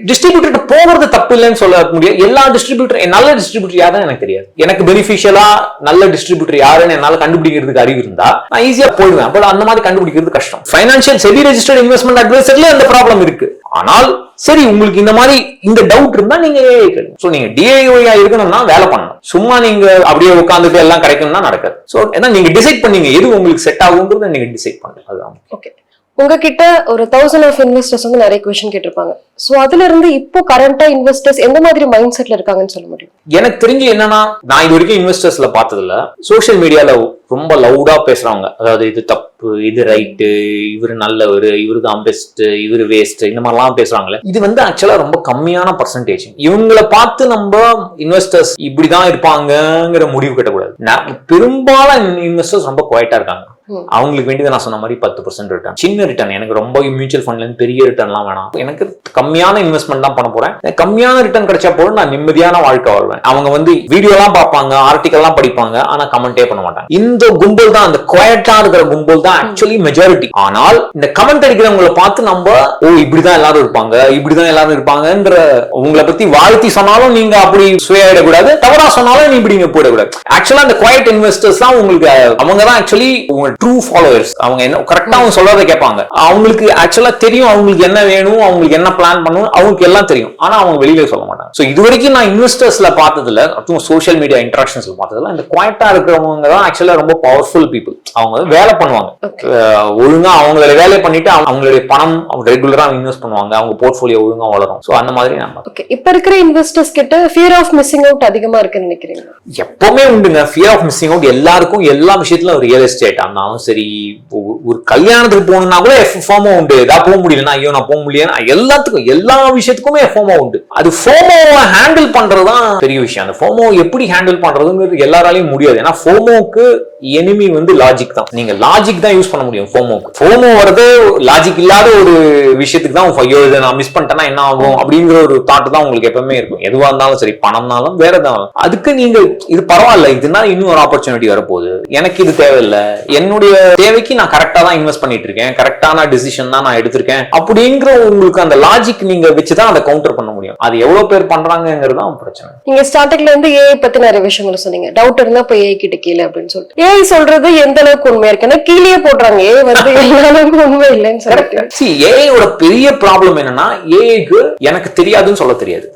டிஸ்ட்ரிபியூட்டர் போகிறது தப்பு இல்லைன்னு சொல்ல முடியாது. எல்லா டிஸ்ட்ரிபியூட்டர் நல்ல டிஸ்ட்ரிபியூட்டர் யாருன்னு எனக்கு தெரியாது. எனக்கு பெனிஃபிஷியலா நல்ல டிஸ்ட்ரிபியூட்டர் யாருன்னு என்னால கண்டுபிடிக்கிறதுக்கு அறிவு இருந்தா நான் ஈஸியா போயிடுவேன். பட் அந்த மாதிரி கண்டுபிடிக்கிறது கஷ்டம். ஃபைனான்சியல் செபி ரெஜிஸ்டர்ட் இன்வெஸ்ட்மெண்ட் அட்வைசர்ல அந்த ப்ராப்ளம் இருக்கு. ஆனால் சரி, உங்களுக்கு இந்த மாதிரி இந்த டவுட் இருந்தா நீங்க ஏஐ கேளுங்க. சோ நீங்க டிஐஓயா இருக்கணும்னா வேலை பண்ணணும். சும்மா நீங்க அப்படியே உட்கார்ந்துட்டு எல்லாம் கிடைக்கும்னா நடக்காது. சோ ஏன்னா நீங்க டிசைட் பண்ணீங்க எது உங்களுக்கு செட் ஆகுங்கிறத நீங்க டிசைட் பண்ணுங்க. அதுதான் ஓகே. உங்ககிட்ட ஒரு 1000 ஆஃப் இன்வெஸ்டர்ஸ் வந்து நிறைய क्वेश्चन கேட்டிருப்பாங்க. சோ அதுல இருந்து இப்போ கரண்டா இன்வெஸ்டர்ஸ் எந்த மாதிரி மைண்ட் செட்ல இருக்காங்கன்னு சொல்ல முடியும்? எனக்கு தெரிஞ்சு என்னன்னா, நான் இது வரைக்கும் இன்வெஸ்டர்ஸ்ல பார்த்ததுல சோசியல் மீடியால ரொம்ப லவுடா பேசுறவங்க, அதாவது இது தப்பு, இது ரைட்டு, இவரு நல்லவரு, இவரு தான் பெஸ்ட், இவரு வேஸ்ட், இந்த மாதிரிலாம் பேசுறாங்களே, இது வந்து ஆக்சுவலா ரொம்ப கம்மியான பர்சன்டேஜ். இவங்களை பார்த்து நம்ம இன்வெஸ்டர்ஸ் இப்படிதான் இருப்பாங்கிற முடிவு கட்டக்கூடாது. பெரும்பாலும் இன்வெஸ்டர்ஸ் ரொம்ப குவைட்டா இருக்காங்க. அவங்களுக்கு வேண்டியது நான் சொன்ன மாதிரி 10% ரிட்டர்ன், சின்ன ரிட்டர்ன். எனக்கு ரொம்ப மியூச்சுவல் ஃபண்ட்ல இருந்து பெரிய ரிட்டர்ன்லாம் வேணாம். எனக்கு கம்மியான இன்வெஸ்ட்மெண்ட் தான் பண்ண போறேன். கம்மியான ரிட்டர்ன் கிடைச்சா போதும், நான் நிம்மதியான வாழ்க்கை வாழ்வேன். அவங்க வந்து வீடியோ எல்லாம் பார்ப்பாங்க, ஆர்டிகல் எல்லாம் படிப்பாங்க, ஆனா கமெண்டே பண்ண மாட்டாங்க. இந்த கும்பல் தான், அந்த குவைட்டா இருக்கிற கும்பல் தான் ஆக்சுவலி மெஜாரிட்டி. ஆனால் இந்த கமெண்ட் அடிக்கிறவங்களை பார்த்து நம்ம இப்படிதான் எல்லாரும் இருப்பாங்க, இப்படிதான் எல்லாரும் இருப்பாங்கன்ற உங்களை பத்தி வாழ்த்தி சொன்னாலும் நீங்க அப்படி சுயாயிடக்கூடாது, தவறா சொன்னாலும் நீ இப்படி போயிடக்கூடாது. ஆக்சுவலா அந்த குவைட் இன்வெஸ்டர்ஸ் தான் உங்களுக்கு, அவங்க தான் ஆக்சுவலி ட்ரூ ஃபாலோவர்ஸ். அவங்க என்ன கரெக்டா அவங்க சொல்றதை கேட்பாங்க. அவங்களுக்கு ஆக்சுவலா தெரியும் அவங்களுக்கு என்ன வேணும், அவங்களுக்கு என்ன பிளான் பிளான் பண்ணணும், அவங்களுக்கு எல்லாம் தெரியும். ஆனா அவங்க வெளியில சொல்ல மாட்டாங்க. சோ இது வரைக்கும் நான் இன்வெஸ்டர்ஸ்ல பார்த்ததுல, அதுவும் சோஷியல் மீடியா இன்டராக்ஷன்ஸ்ல பார்த்ததுல, இந்த குவாய்ட்டா இருக்கிறவங்க தான் ஆக்சுவலா ரொம்ப பவர்ஃபுல் பீப்புள். அவங்க வேலை பண்ணுவாங்க ஒழுங்கா, அவங்களோட வேலை பண்ணிட்டு அவங்களுடைய பணம் ரெகுலரா இன்வெஸ்ட் பண்ணுவாங்க, அவங்க போர்ட்ஃபோலியோ ஒழுங்கா வளரும். சோ அந்த மாதிரி நம்ம இப்ப இருக்கிற இன்வெஸ்டர்ஸ் கிட்ட ஃபியர் ஆஃப் மிஸ்ஸிங் அவுட் அதிகமா இருக்குன்னு நினைக்கிறீங்க? எப்பவுமே உண்டுங்க ஃபியர் ஆஃப் மிஸ்ஸிங் அவுட். எல்லாருக்கும் எல்லா விஷயத்திலும் ரியல் எஸ்டேட் ஆனாலும் சரி, ஒரு கல்யாணத்துக்கு போகணும்னா கூட FOMO உண்டு. ஏதாவது போக முடியலன்னா ஐயோ நான் போக முடியல, எல்லாத்துக்கும் எல்லா விஷயத்துக்குமே FOMO உண்டு. அது FOMO ஹேண்டில் பண்றதுதான் பெரிய விஷயம். அந்த FOMO எப்படி ஹேண்டில் பண்றதுங்கிறது எல்லாராலையும் முடியாது. ஏன்னா FOMOக்கு எனிமி வந்து லாஜிக் தான். நீங்க லாஜிக் தான் யூஸ் பண்ண முடியும். FOMO வரது லாஜிக் இல்லாத ஒரு விஷயத்துக்கு தான், ஐயோ இதை நான் மிஸ் பண்ணிட்டேன்னா என்ன ஆகும் அப்படிங்கிற ஒரு தாட் தான் உங்களுக்கு எப்பவுமே இருக்கும். எதுவா இருந்தாலும் சரி, பணம்னாலும் வேற எதாவது. அதுக்கு நீங்க இது பரவாயில்ல, இதுனா இன்னும் ஒரு ஆப்பர்ச்சுனிட்டி வரப்போகுது, எனக்கு இது தேவையில்லை, என்னுடைய தேவைக்கு நான் கரெக்டா தான் இன்வெஸ்ட் பண்ணிட்டு இருக்கேன், கரெக்டான டிசிஷன் தான் நான் எடுத்திருக்கேன் அப்படிங்கிற உங்களுக்கு அந்த லாஜிக் நீங்க வச்சுதான் அதை கவுண்டர் பண்ண முடியும். அது எவ்வளவு பேர் பண்றாங்கிறது தான் பிரச்சனை. நீங்க ஸ்டார்டிங்ல இருந்து ஏஐ பத்தி நிறைய விஷயங்களை சொன்னீங்க. டவுட் இருந்தா போய் ஏஐ கிட்ட கீழே அப்படின்னு சொல்லிட்டு, ஏஐ சொல்றது எந்த அளவுக்கு உண்மையா இருக்குன்னா கீழே போடுறாங்க. ஏஐ வந்து எல்லா அளவுக்கு உண்மை இல்லைன்னு சொல்லிட்டு. ஏஐயோட பெரிய ப்ராப்ளம் என்னன்னா, ஏஐக்கு எனக்கு தெரியாதுன்னு சொல்ல தெரியாது.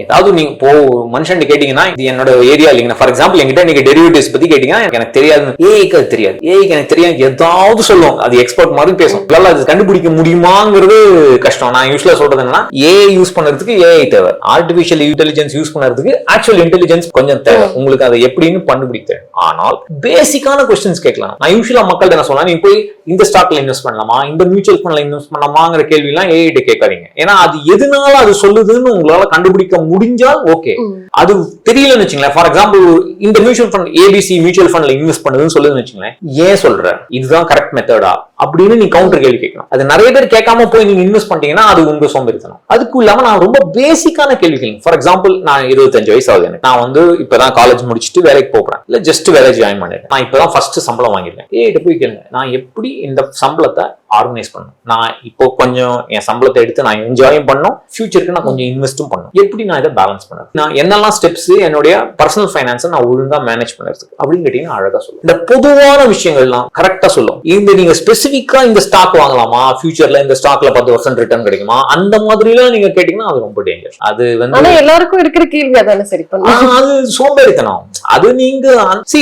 ஏதாவது நீங்க இப்போ மனுஷன் கேட்டீங்கன்னா, இது என்னோட ஏரியா இல்லைங்க, ஃபார் எக்ஸாம்பிள் என்கிட்ட நீங்க டெரிவேட்டிவ்ஸ் பத்தி கேட்டீங்கன்னா எனக்கு தெரியாது. ஏஐக்கு அது தெரியாது. ஏஐக்கு எனக்கு தெரியாது ஏதாவது சொல்லுவோம், அது எக்ஸ்பர்ட் மாதிரி பேசும். அது கண்டுபிடிக்க முடியுமாங்கிறது கஷ்டம். நான் யூஸ்வலா சொல்றது என்னன்னா, ஏஐ யூஸ் பண்றதுக்கு ஏஐ தேவை, ஆர்டிபிஷியல் இன்டெலிஜென்ஸ் யூஸ் பண்றதுக்கு ஆக்சுவல் இன்டெலிஜென்ஸ் கொஞ்சம் தேவை. உங்களுக்கு அதை எப்படின்னு கண்டுபிடிக்க தேவை. ஆனால் பேசிக்கான கொஸ்டின்ஸ் கேட்கலாம். நான் யூஸ்வலா மக்கள்கிட்ட என்ன சொன்னா, நீங்க போய் இந்த ஸ்டாக்ல இன்வெஸ்ட் பண்ணலாமா, இந்த மியூச்சுவல் ஃபண்ட்ல இன்வெஸ்ட் பண்ணலாமாங்கிற கேள்வி எல்லாம் ஏஐ கிட்ட கேட்காதீங்க. ஏன்னா அது எதனால அது சொல்லுதுன்னு உங்களால கண்டுபிடிக்க முடிஞ்சால் ஓகே. அது தெரியலன்னு வச்சுங்களேன், ஃபார் எக்ஸாம்பிள் இந்த மியூச்சுவல் ஃபண்ட் ABC மியூச்சுவல் ஃபண்ட்ல இன்வெஸ்ட் பண்ணுதுன்னு சொல்லுதுன்னு வச்சுங்களேன், ஏன் சொல்ற, இதுதான் கரெக்ட் மெத்தடா அப்படின்னு நீ கவுண்டர் கேள்வி கேட்கணும். அது நிறைய பேர் கேட்காம போய் நீங்க இன்வெஸ்ட் பண்ணிட்டீங்கன்னா அது உங்க சோம்பேறித்தனம். அதுக்கும் இல்லாம நான் ரொம்ப பேசிக்கான கேள்வி கேட்கணும். ஃபார் எக்ஸாம்பிள் நான் 25 வயசு ஆகுது எனக்கு, நான் வந்து இப்பதான் காலேஜ் முடிச்சுட்டு வேலைக்கு போறேன், இல்ல ஜஸ்ட் வேலை ஜாயின் பண்ணிட்டேன், நான் இப்பதான் ஃபர்ஸ்ட் சம்பளம் வாங்கிருக்கேன். ஏகிட்ட போய் கேளுங்க, நான் எப்படி இந்த சம்பளத்தை ஆர்கனைஸ் பண்ணும், நான் இப்போ கொஞ்சம் என் சம்பளத்தை எடுத்து நான் என்ஜாயும் பண்ணும், ஃபியூச்சருக்கு நான் கொஞ்சம் இன்வெஸ்டும் பண்ணும், எப்படி நான் இதை பேலன்ஸ் பண்ணேன், நான் என்னெல்லாம் ஸ்டெப்ஸ் என்னுடைய பர்சனல் ஃபைனான்ஸை நான் ஒழுங்கா மேனேஜ் பண்ணுறதுக்கு அப்படின்னு கேட்டீங்கன்னா அழகா சொல்லும். இந்த பொதுவான விஷயங்கள்லாம் கரெக்டா சொல்லும். இந்த நீங்க ஸ்பெசிஃபிக்கா இந்த ஸ்டாக் வாங்கலாமா, ஃபியூச்சர்ல இந்த ஸ்டாக்ல 10% ரிட்டர்ன் கிடைக்குமா, அந்த மாதிரி எல்லாம் நீங்க கேட்டீங்கன்னா அது ரொம்ப டேஞ்சர். அது வந்து எல்லாருக்கும் இருக்கிற கேள்வி அதான, சரி பண்ணலாம், அது சோம்பேறித்தனம். அது நீங்க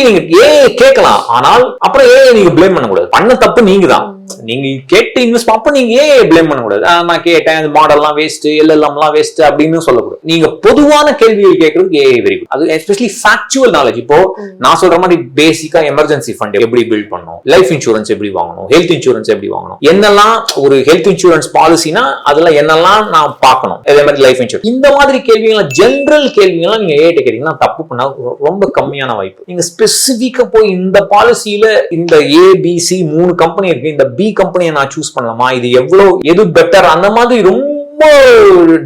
நீங்க ஏஐ கேட்கலாம், ஆனால் அப்புறம் ஏஐ நீங்க பிளேம் பண்ண கூடாது. பண்ண தப்பு நீங்க தான். நீங்க கேட்டு இன்வெஸ்ட் அப்ப நீங்க ஏன் பிளேம் பண்ண கூடாது. நான் கேட்டேன், இந்த மாடல்லாம் வேஸ்ட், எல்லாம் வேஸ்ட் அப்படின்னு சொல்லக்கூடாது. நீங்க பொதுவான கேள்விகள் கேட்கறதுக்கு ஏஐ வெரி குட். அது எஸ்பெஷலி ஃபேக்சுவல் நாலேஜ். இப்போ நான் சொல்ற மாதிரி பேசிக்கா எமர்ஜென்சி ஃபண்ட் எப்படி பில்ட் பண்ணணும், லைஃப் இன்சூரன்ஸ் எப்படி வாங்கணும், ஹெல்த் இன்சூரன்ஸ் எப்படி வாங்கணும், என்னெல்லாம் ஒரு ஹெல்த் இன்சூரன்ஸ் பாலிசினா அதுல என்னெல்லாம் நான் பார்க்கணும், அதே மாதிரி லைஃப் இன்சூரன்ஸ், இந்த மாதிரி கேள்விகள் ஜெனரல் கேள்விகள்லாம் நீங்க ஏஐ கேட்டீங்கன்னா தப்பு பண்ணா ரொம்ப கம்மியான வாய்ப்பு. நீங்க ஸ்பெசிபிக்கா போய் இந்த பாலிசியில இந்த ABC 3 கம்பெனி இருக்கு, இந்த B கம்பெனியை நான் சூஸ் பண்ணலாமா, இது எவ்வளவு எது பெட்டர், அந்த மாதிரி ரொம்ப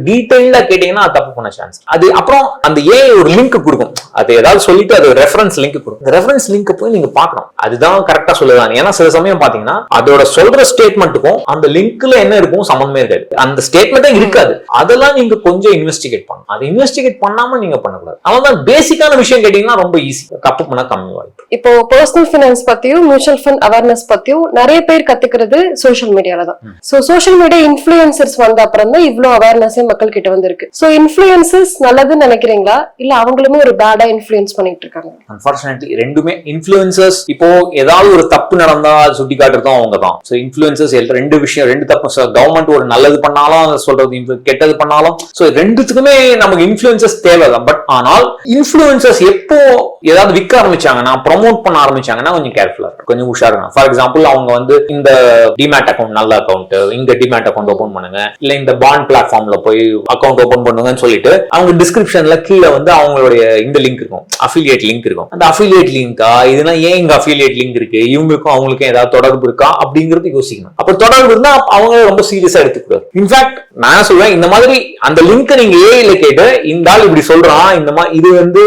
டீடைல்டா கேட்டீங்கன்னா தப்பு பண்ண சான்ஸ். அது அப்புறம் அந்த ஏஐ ஒரு லிங்க் கொடுக்கும், அது ஏதாவது சொல்லிட்டு அது ரெஃபரன்ஸ் லிங்க் கொடுக்கும். இந்த ரெஃபரன்ஸ் லிங்க் போய் நீங்க பார்க்கணும், அதுதான் கரெக்டா சொல்லுதான். ஏன்னா சில சமயம் பாத்தீங்கன்னா அதோட சொல்ற ஸ்டேட்மெண்ட்டுக்கும் அந்த லிங்க்ல என்ன இருக்கும் சம்பந்தமே இருக்காது, அந்த ஸ்டேட்மெண்ட்டே இருக்காது. அதெல்லாம் நீங்க கொஞ்சம் இன்வெஸ்டிகேட் பண்ணணும். அது இன்வெஸ்டிகேட் பண்ணாம நீங்க பண்ணக்கூடாது. அதான் பேசிக்கான விஷயம் கேட்டீங்கன்னா ரொம்ப ஈஸி, தப்பு பண்ண கம்மி வாய்ப்பு. இப்போ பர்சனல் ஃபைனான்ஸ் பத்தியும் மியூச்சுவல் ஃபண்ட் அவேர்னஸ் பத்தியும் நிறைய பேர் கத்துக்கிறது சோஷியல் மீடியால தான். சோ சோஷியல் மீடியா இன்ஃப்ளூயன்சர்ஸ் வந்த அப்புறம் தான் இவ்வளவு அவேர்னஸ் மக்கள் கிட்ட வந்திருக்கு. சோ இன்ஃப்ளூயன்சர்ஸ் நல்லதுன்னு நினைக்கிறீங்களா, இல்ல அவங்களுமே ஒரு பேடா இன்ஃப்ளூயன்ஸ் பண்ணிட்டு இருக்காங்க? அன்பார்ச்சுனேட்லி ரெண்டுமே. இன்ஃப்ளூயன்சர்ஸ் இப்போ ஏதாவது ஒரு தப்பு நடந்தா சுட்டி காட்டுறதும் அவங்க தான். சோ இன்ஃப்ளூயன்சர்ஸ் ரெண்டு விஷயம், ரெண்டு தப்பு. கவர்மெண்ட் ஒரு நல்லது பண்ணாலும் சொல்றது, கெட்டது பண்ணாலும், சோ ரெண்டுத்துக்குமே நமக்கு இன்ஃப்ளூயன்சர்ஸ் தேவைதான். பட் ஆனால் இன்ஃப்ளூயன்சர்ஸ் எப்போ ஏதாவது விற்க ஆரம்பிச்சாங்கன்னா, ப்ரொமோட் பண்ண ஆரம்பிச்சாங்கன்னா கொஞ்சம் கேர்ஃபுல்லா இருக்கும், கொஞ்சம் உஷாரா இருக்கும். ஃபார் எக்ஸாம்பிள் அவங்க வந்து இந்த டிமேட் அக்கௌண்ட் நல்ல அக்கௌண்ட், இங்க டிமேட் அக்கௌண்ட் ஓபன் பண்ணுங்க, இல்ல இந்த பாண்ட் பிளாட்ஃபார்ம்ல போய் அக்கௌண்ட் ஓபன் பண்ணுங்கன்னு சொல்லிட்டு அவங்க டிஸ்கிரிப்ஷன்ல கீழே வந்து அவங்களுடைய இந்த லிங்க் இருக்கும், அஃபிலியேட் லிங்க் இருக்கும். அந்த அஃபிலியேட் லிங்கா இதுனா ஏன் இங்க அஃபிலியேட் லிங்க் இருக்கு, இவங்களுக்கும் அவங்களுக்கும் ஏதாவது தொடர்பு இருக்கா அப்படிங்கிறது யோசிக்கணும். அப்ப தொடர்பு இருந்தா அவங்க ரொம்ப சீரியஸா எடுத்துக்கூடாது. இன்ஃபேக்ட் நான் சொல்லுவேன், இந்த மாதிரி அந்த லிங்க் நீங்க ஏஐல கேட்டு இந்த ஆள் இப்படி சொல்றான், இந்த மாதிரி இது வந்து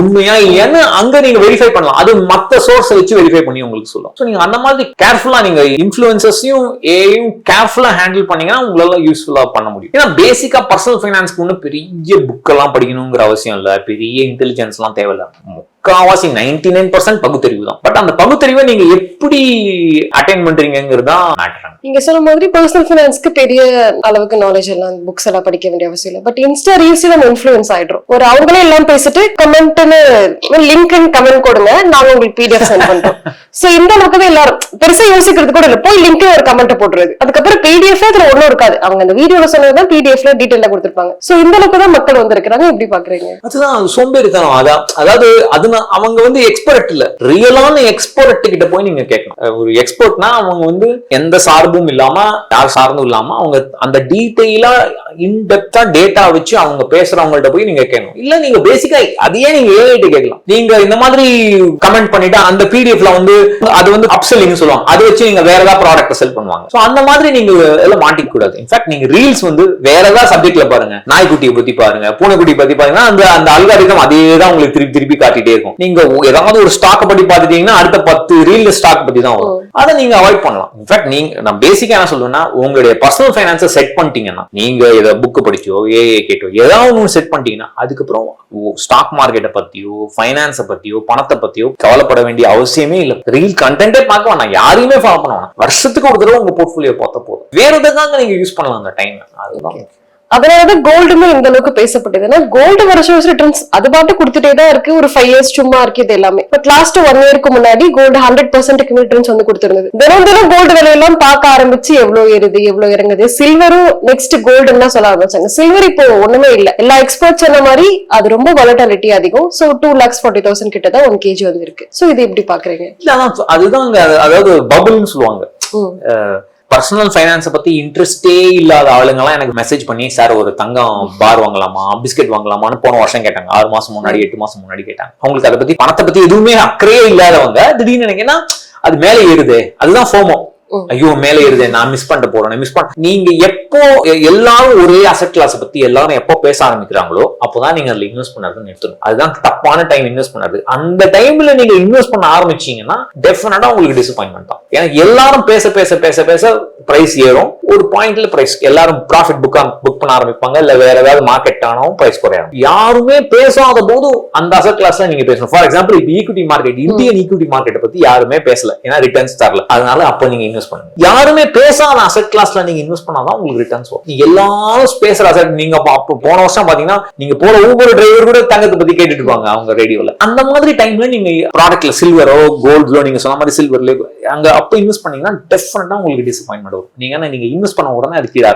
உண்மையா இல்லையான்னு அங்க நீங்க வெரிஃபை பண்ணலாம். அது மத்த சோர்ஸ் வச்சு வெரிஃபை பண்ணி உங்களுக்கு சொல்லும். சோ நீங்க அந்த மாதிரி கேர்ஃபுல்லா நீங்க இன்ஃப்ளூயன்சர்ஸையும் ஏஐயும் கேர்ஃபுல்லா ஹேண்டில் பண்ணீங்கன்னா உங்களால யூஸ்ஃபுல்லா பண்ண முடியும். ஏன்னா பேசிக்கா பர்சனல் ஃபைனான்ஸ்க்கு ஒன்றும் பெரிய புக் எல்லாம் படிக்கணுங்கிற அவசியம் இல்ல, பெரிய இன்டெலிஜென்ஸ் எல்லாம் தேவையில்ல. முக்காவாசி 99% பகுத்தறிவு தான். பட் அந்த பகுத்தறிவை நீங்க எப்படி அட்டைன் பண்றீங்கிறது தான் மேட்டர். நீங்க சொன்ன மாதிரி பர்சனல் ஃபைனான்ஸ்க்கு பெரிய அளவுக்கு நாலேஜ் எல்லாம் புக்ஸ் எல்லாம் படிக்க வேண்டிய அவசியம் இல்லை. பட் இன்ஸ்டா ரீல்ஸ் நம்ம இன்ஃபுளுன்ஸ் ஆயிடும். ஒரு அவங்களே எல்லாம் பேசிட்டு கமெண்ட்னு லிங்க் கமெண்ட் கொடுங்க, நாங்க உங்களுக்கு PDF சென்ட் பண்றோம். சோ இந்த அளவுக்கு தான் எல்லாரும் பெருசா யோசிக்கிறது கூட இல்ல, போய் லிங்க் ஒரு கமெண்ட் போட்டுறது, அதுக்கப்புறம் PDF அதுல ஒண்ணும் இருக்காது, அவங்க அந்த வீடியோல சொன்னதுதான் PDFல டீடைலா கொடுத்திருப்பாங்க. சோ இந்த அளவுக்கு தான் மக்கள் வந்திருக்காங்க. எப்படி பாக்குறீங்க? அதுதான் சோம்பேறித்தனம். அதாவது அவங்க வந்து எக்ஸ்பர்ட் இல்ல, ரியலான எக்ஸ்பர்ட் கிட்ட போய் நீங்க கேட்கணும். ஒரு எக்ஸ்பர்ட்னா அவங்க வந்து எந்த சார்பும் இல்லாம யார் சார்ந்தும் இல்லாம அவங்க அந்த டீடைலா இன்டெப்தா டேட்டா வச்சு அவங்க பேசுறவங்கள்ட்ட போய் நீங்க கேட்கணும். இல்ல நீங்க பேசிக்கா அதையே நீங்க AI கேட்கலாம். நீங்க இந்த மாதிரி கமெண்ட் பண்ணிட்டு அந்த PDFல வந்து அது வந்து அப்செல்லிங் சொல்லுவாங்க, அதை வச்சு நீங்க வேற ஏதாவது ப்ராடக்ட் செல் பண்ணுவாங்க. சோ அந்த மாதிரி நீங்க எல்லாம் மாட்டிக்க கூடாது. இன்ஃபேக்ட் நீங்க ரீல்ஸ் வந்து வேற ஏதாவது சப்ஜெக்ட்ல பாருங்க, நாய்க்குட்டியை பத்தி பாருங்க, பூனைக்குட்டி பத்தி பாருங்க, அந்த அல்காரிதம் அதே தான் உங்களுக்கு திருப்பி காட்டிட்டே இருக்கும். நீங்க ஏதாவது ஒரு ஸ்டாக் பத்தி பாத்துட்டீங்கன்னா அடுத்த 10 ரீல் ஸ்டாக் பத்தி தான் வரும். அதை நீங்க அவாய்ட் பண்ணலாம். இன்ஃபேக்ட் நான் பேசிக்கா என்ன சொல்லுவேன்னா, உங்களுடைய பர்சனல் ஃபைனான்ஸை செட் பண்ணிட்டீங்கன்னா, நீங்க இதை புக் படிச்சோ AI கேட்டோ ஏதாவது ஒன்று செட் பண்ணிட்டீங்கன்னா, அதுக்கப்புறம் ஸ்டாக் மார்க்கெட்டை பத்தியோ ஃபைனான்ஸை பத்தியோ பணத்தை பத்தியோ கவலைப்பட வேண்டிய அவசியமே இல்லை. ரீல் கண்டென்ட்டே பார்க்க வேணாம், யாரையுமே ஃபாலோ பண்ண வேணாம். வருஷத்துக்கு ஒரு தடவை உங்க போர்ட்ஃபோலியோ பார்த்த போதும். வேற எதுக்காக நீங்க யூஸ் பண்ணலாம் அந்த டைம். அதுதான். அதனாலதான் கோல்டுமே இந்த அளவுக்கு பேசப்பட்டது. ஏன்னா கோல்டு வருஷம் ரிட்டர்ன்ஸ் அது பாட்டு கொடுத்துட்டே தான் இருக்கு. ஒரு 5 years சும்மா இருக்கு இது எல்லாமே. பட் லாஸ்ட் 1 yearக்கு முன்னாடி கோல்டு 100% ரிட்டர்ன்ஸ் வந்து கொடுத்திருந்தது. தினம் கோல்டு விலையெல்லாம் பார்க்க ஆரம்பிச்சு எவ்வளவு ஏறுது எவ்வளவு இறங்குது. சில்வரும் நெக்ஸ்ட் கோல்டுன்னு சொல்ல ஆரம்பிச்சாங்க. சில்வர் இப்போ ஒண்ணுமே இல்ல. எல்லா எக்ஸ்பர்ட்ஸ் சொன்ன மாதிரி அது ரொம்ப வாலட்டிலிட்டி அதிகம். சோ 2,40,000 கிட்ட தான் 1 kg வந்து இருக்கு. சோ இது எப்படி பாக்குறீங்க? அதுதான், அதாவது பபுள்னு சொல்லுவாங்க. பர்சனல் ஃபைனான்ஸை பத்தி இன்ட்ரெஸ்டே இல்லாத ஆளுங்கெல்லாம் எனக்கு மெசேஜ் பண்ணி, சார் ஒரு தங்கம் பார் வாங்கலாமா, பிஸ்கெட் வாங்கலாமான்னு போன வருஷம் கேட்டாங்க. 6 மாசம் முன்னாடி 8 மாசம் முன்னாடி கேட்டாங்க. அவங்களுக்கு அதை பத்தி பணத்தை பத்தி எதுவுமே அக்கறையே இல்லாதவங்க திடீர்னு நினைக்கிறேன்னா அது மேலே ஏறுது, அதுதான் ஃபோமோ. ஐயோ மேல ஏறுது, நான் மிஸ் பண்ணிட்டு போறேன். நீங்க எப்போ எல்லாரும் ஒரே அசெட் கிளாஸ் பத்தி எல்லாரும் எப்போ பேச ஆரம்பிக்கிறாங்களோ அப்போதான் நீங்க அதுல இன்வெஸ்ட் பண்ணறது நிறுத்தணும். அதுதான் தப்பான டைம் இன்வெஸ்ட் பண்ணது. அந்த டைம்ல நீங்க இன்வெஸ்ட் பண்ண ஆரம்பிச்சீங்கன்னா டெஃபினட்டா உங்களுக்கு டிசப்பாயின்மெண்ட் தான். ஏன்னா எல்லாரும் பேச பேச பேச பேச பிரைஸ் ஏறும். ஒரு பாயிண்ட்ல பிரைஸ் எல்லாரும் ப்ராஃபிட் புக் பண்ண ஆரம்பிப்பாங்க, இல்ல வேற ஏதாவது மார்க்கெட் ஆனாலும் பிரைஸ் குறையும். யாருமே பேசாத போது அந்த அசெட் கிளாஸ்ல நீங்க பேசணும். ஃபார் எக்ஸாம்பிள் இப்ப ஈக்விட்டி மார்க்கெட், இந்தியன் ஈக்விட்டி மார்க்கெட்டை பத்தி யாருமே பேசல, ஏன்னா ரிட்டர்ன்ஸ் தரல. அதனால அப்ப நீங்க இன்வெஸ்ட் பண்ணுங்க. யாருமே பேசாத அசெட் கிளாஸ்ல நீங்க இன்வெஸ்ட் பண்ணாதான் உங்களுக்கு ரிட்டர்ன்ஸ் வரும். நீங்க எல்லாரும் பேசுற அசெட், நீங்க போன வருஷம் பாத்தீங்கன்னா நீங்க போற ஒவ்வொரு டிரைவர் கூட தங்கத்தை பத்தி கேட்டுட்டு இருப்பாங்க அவங்க ரேடியோல. அந்த மாதிரி டைம்ல நீங்க ப்ராடக்ட்ல சில்வரோ கோல்ட்லோ நீங்க சொன்ன மாதிரி சில்வர்ல அங்க அப்ப இன்வெஸ்ட் பண்ணீங்கன்னா டெஃபினட்டா உங்களுக்கு டிசப்பாயின்மெண்ட் வரும். நீங்க இன்வெஸ்ட் பண்ண உடனே அது கீழே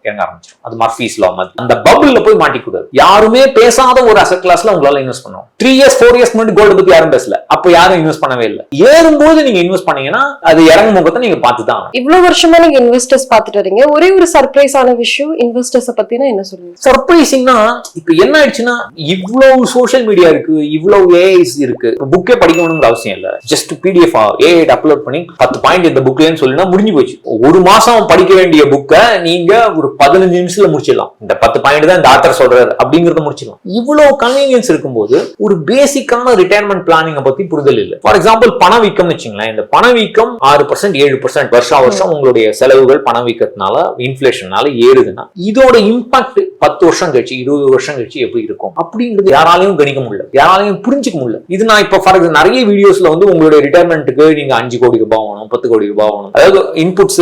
இறங்க ஆரம்பிச்சிடும். அது மர்ஃபீஸ் லா மாதிரி அந்த பபுள்ல போய் மாட்டிக்கூடாது. யாருமே பேசாத ஒரு அசெட் கிளாஸ்ல உங்களால இன்வெஸ்ட் பண்ணுவோம். 3 years 4 years முன்னாடி கோல்டு பத்தி யாரும் பேசல, அப்ப யாரும் இன்வெஸ்ட் பண்ணவே இல்லை. ஏறும்போது நீங்க இன்வெஸ்ட் பண்ணீங்கன்னா அது இறங்கும் முகத்தை நீங்க பார்த்துதான். இவ்வளவு வருஷமா நீங்க இன்வெஸ்டர்ஸ் பாத்துட்டு வரீங்க, ஒரே ஒரு சர்ப்ரைஸ் ஆன விஷயம் இன்வெஸ்டர்ஸ் பத்தினா என்ன சொல்லுங்க? சர்ப்ரைசிங்னா இப்ப என்ன ஆயிடுச்சுன்னா, இவ்வளவு சோசியல் மீடியா இருக்கு, இவ்வளவு ஏஐஸ் இருக்கு, புக்கே படிக்கணும்னு அவசியம் இல்ல. ஜஸ்ட் PDF AI அப்லோட் பண்ணி 10 பாயிண்ட் இந்த புக்லன்னு சொல்லினா முடிஞ்சு போச்சு. ஒரு மாசம் படிக்க வேண்டிய புக்கை நீங்க ஒரு 15 நிமிஷத்துல முடிச்சிடலாம். இந்த 10 பாயிண்ட் தான் இந்த ஆத்தர் சொல்றாரு அப்படிங்கறத முடிச்சிடலாம். இவ்வளவு கன்வீனியன்ஸ் இருக்கும்போது ஒரு பேசிக்கான ரிட்டையர்மெண்ட் பிளானிங் பத்தி புரிதல் இல்லை. ஃபார் எக்ஸாம்பிள் பணவீக்கம் வச்சுங்களேன். இந்த பணவீக்கம் 6% 7% வருஷம் உங்களுடைய செலவுகள் பணவீக்கத்தினால இன்ஃபிளேஷனால ஏறுதுன்னா இதோட இம்பாக்ட் 10 வருஷம் கழிச்சு 20 வருஷம் கழிச்சு எப்படி இருக்கும் அப்படிங்கிறது யாராலையும் கணிக்க முடியல, யாராலையும் புரிஞ்சுக்க முடியல. இது நான் இப்ப ஃபார் எக்ஸாம்பிள் நிறைய வீடியோஸ்ல வந்து உங்களுடைய ரிட்டையர்மெண்ட்டுக்கு நீங்க 5 கோடி ரூபாய் ஆகணும், 10 கோடி ரூபாய் ஆகணும், அதாவது இன்புட்ஸ்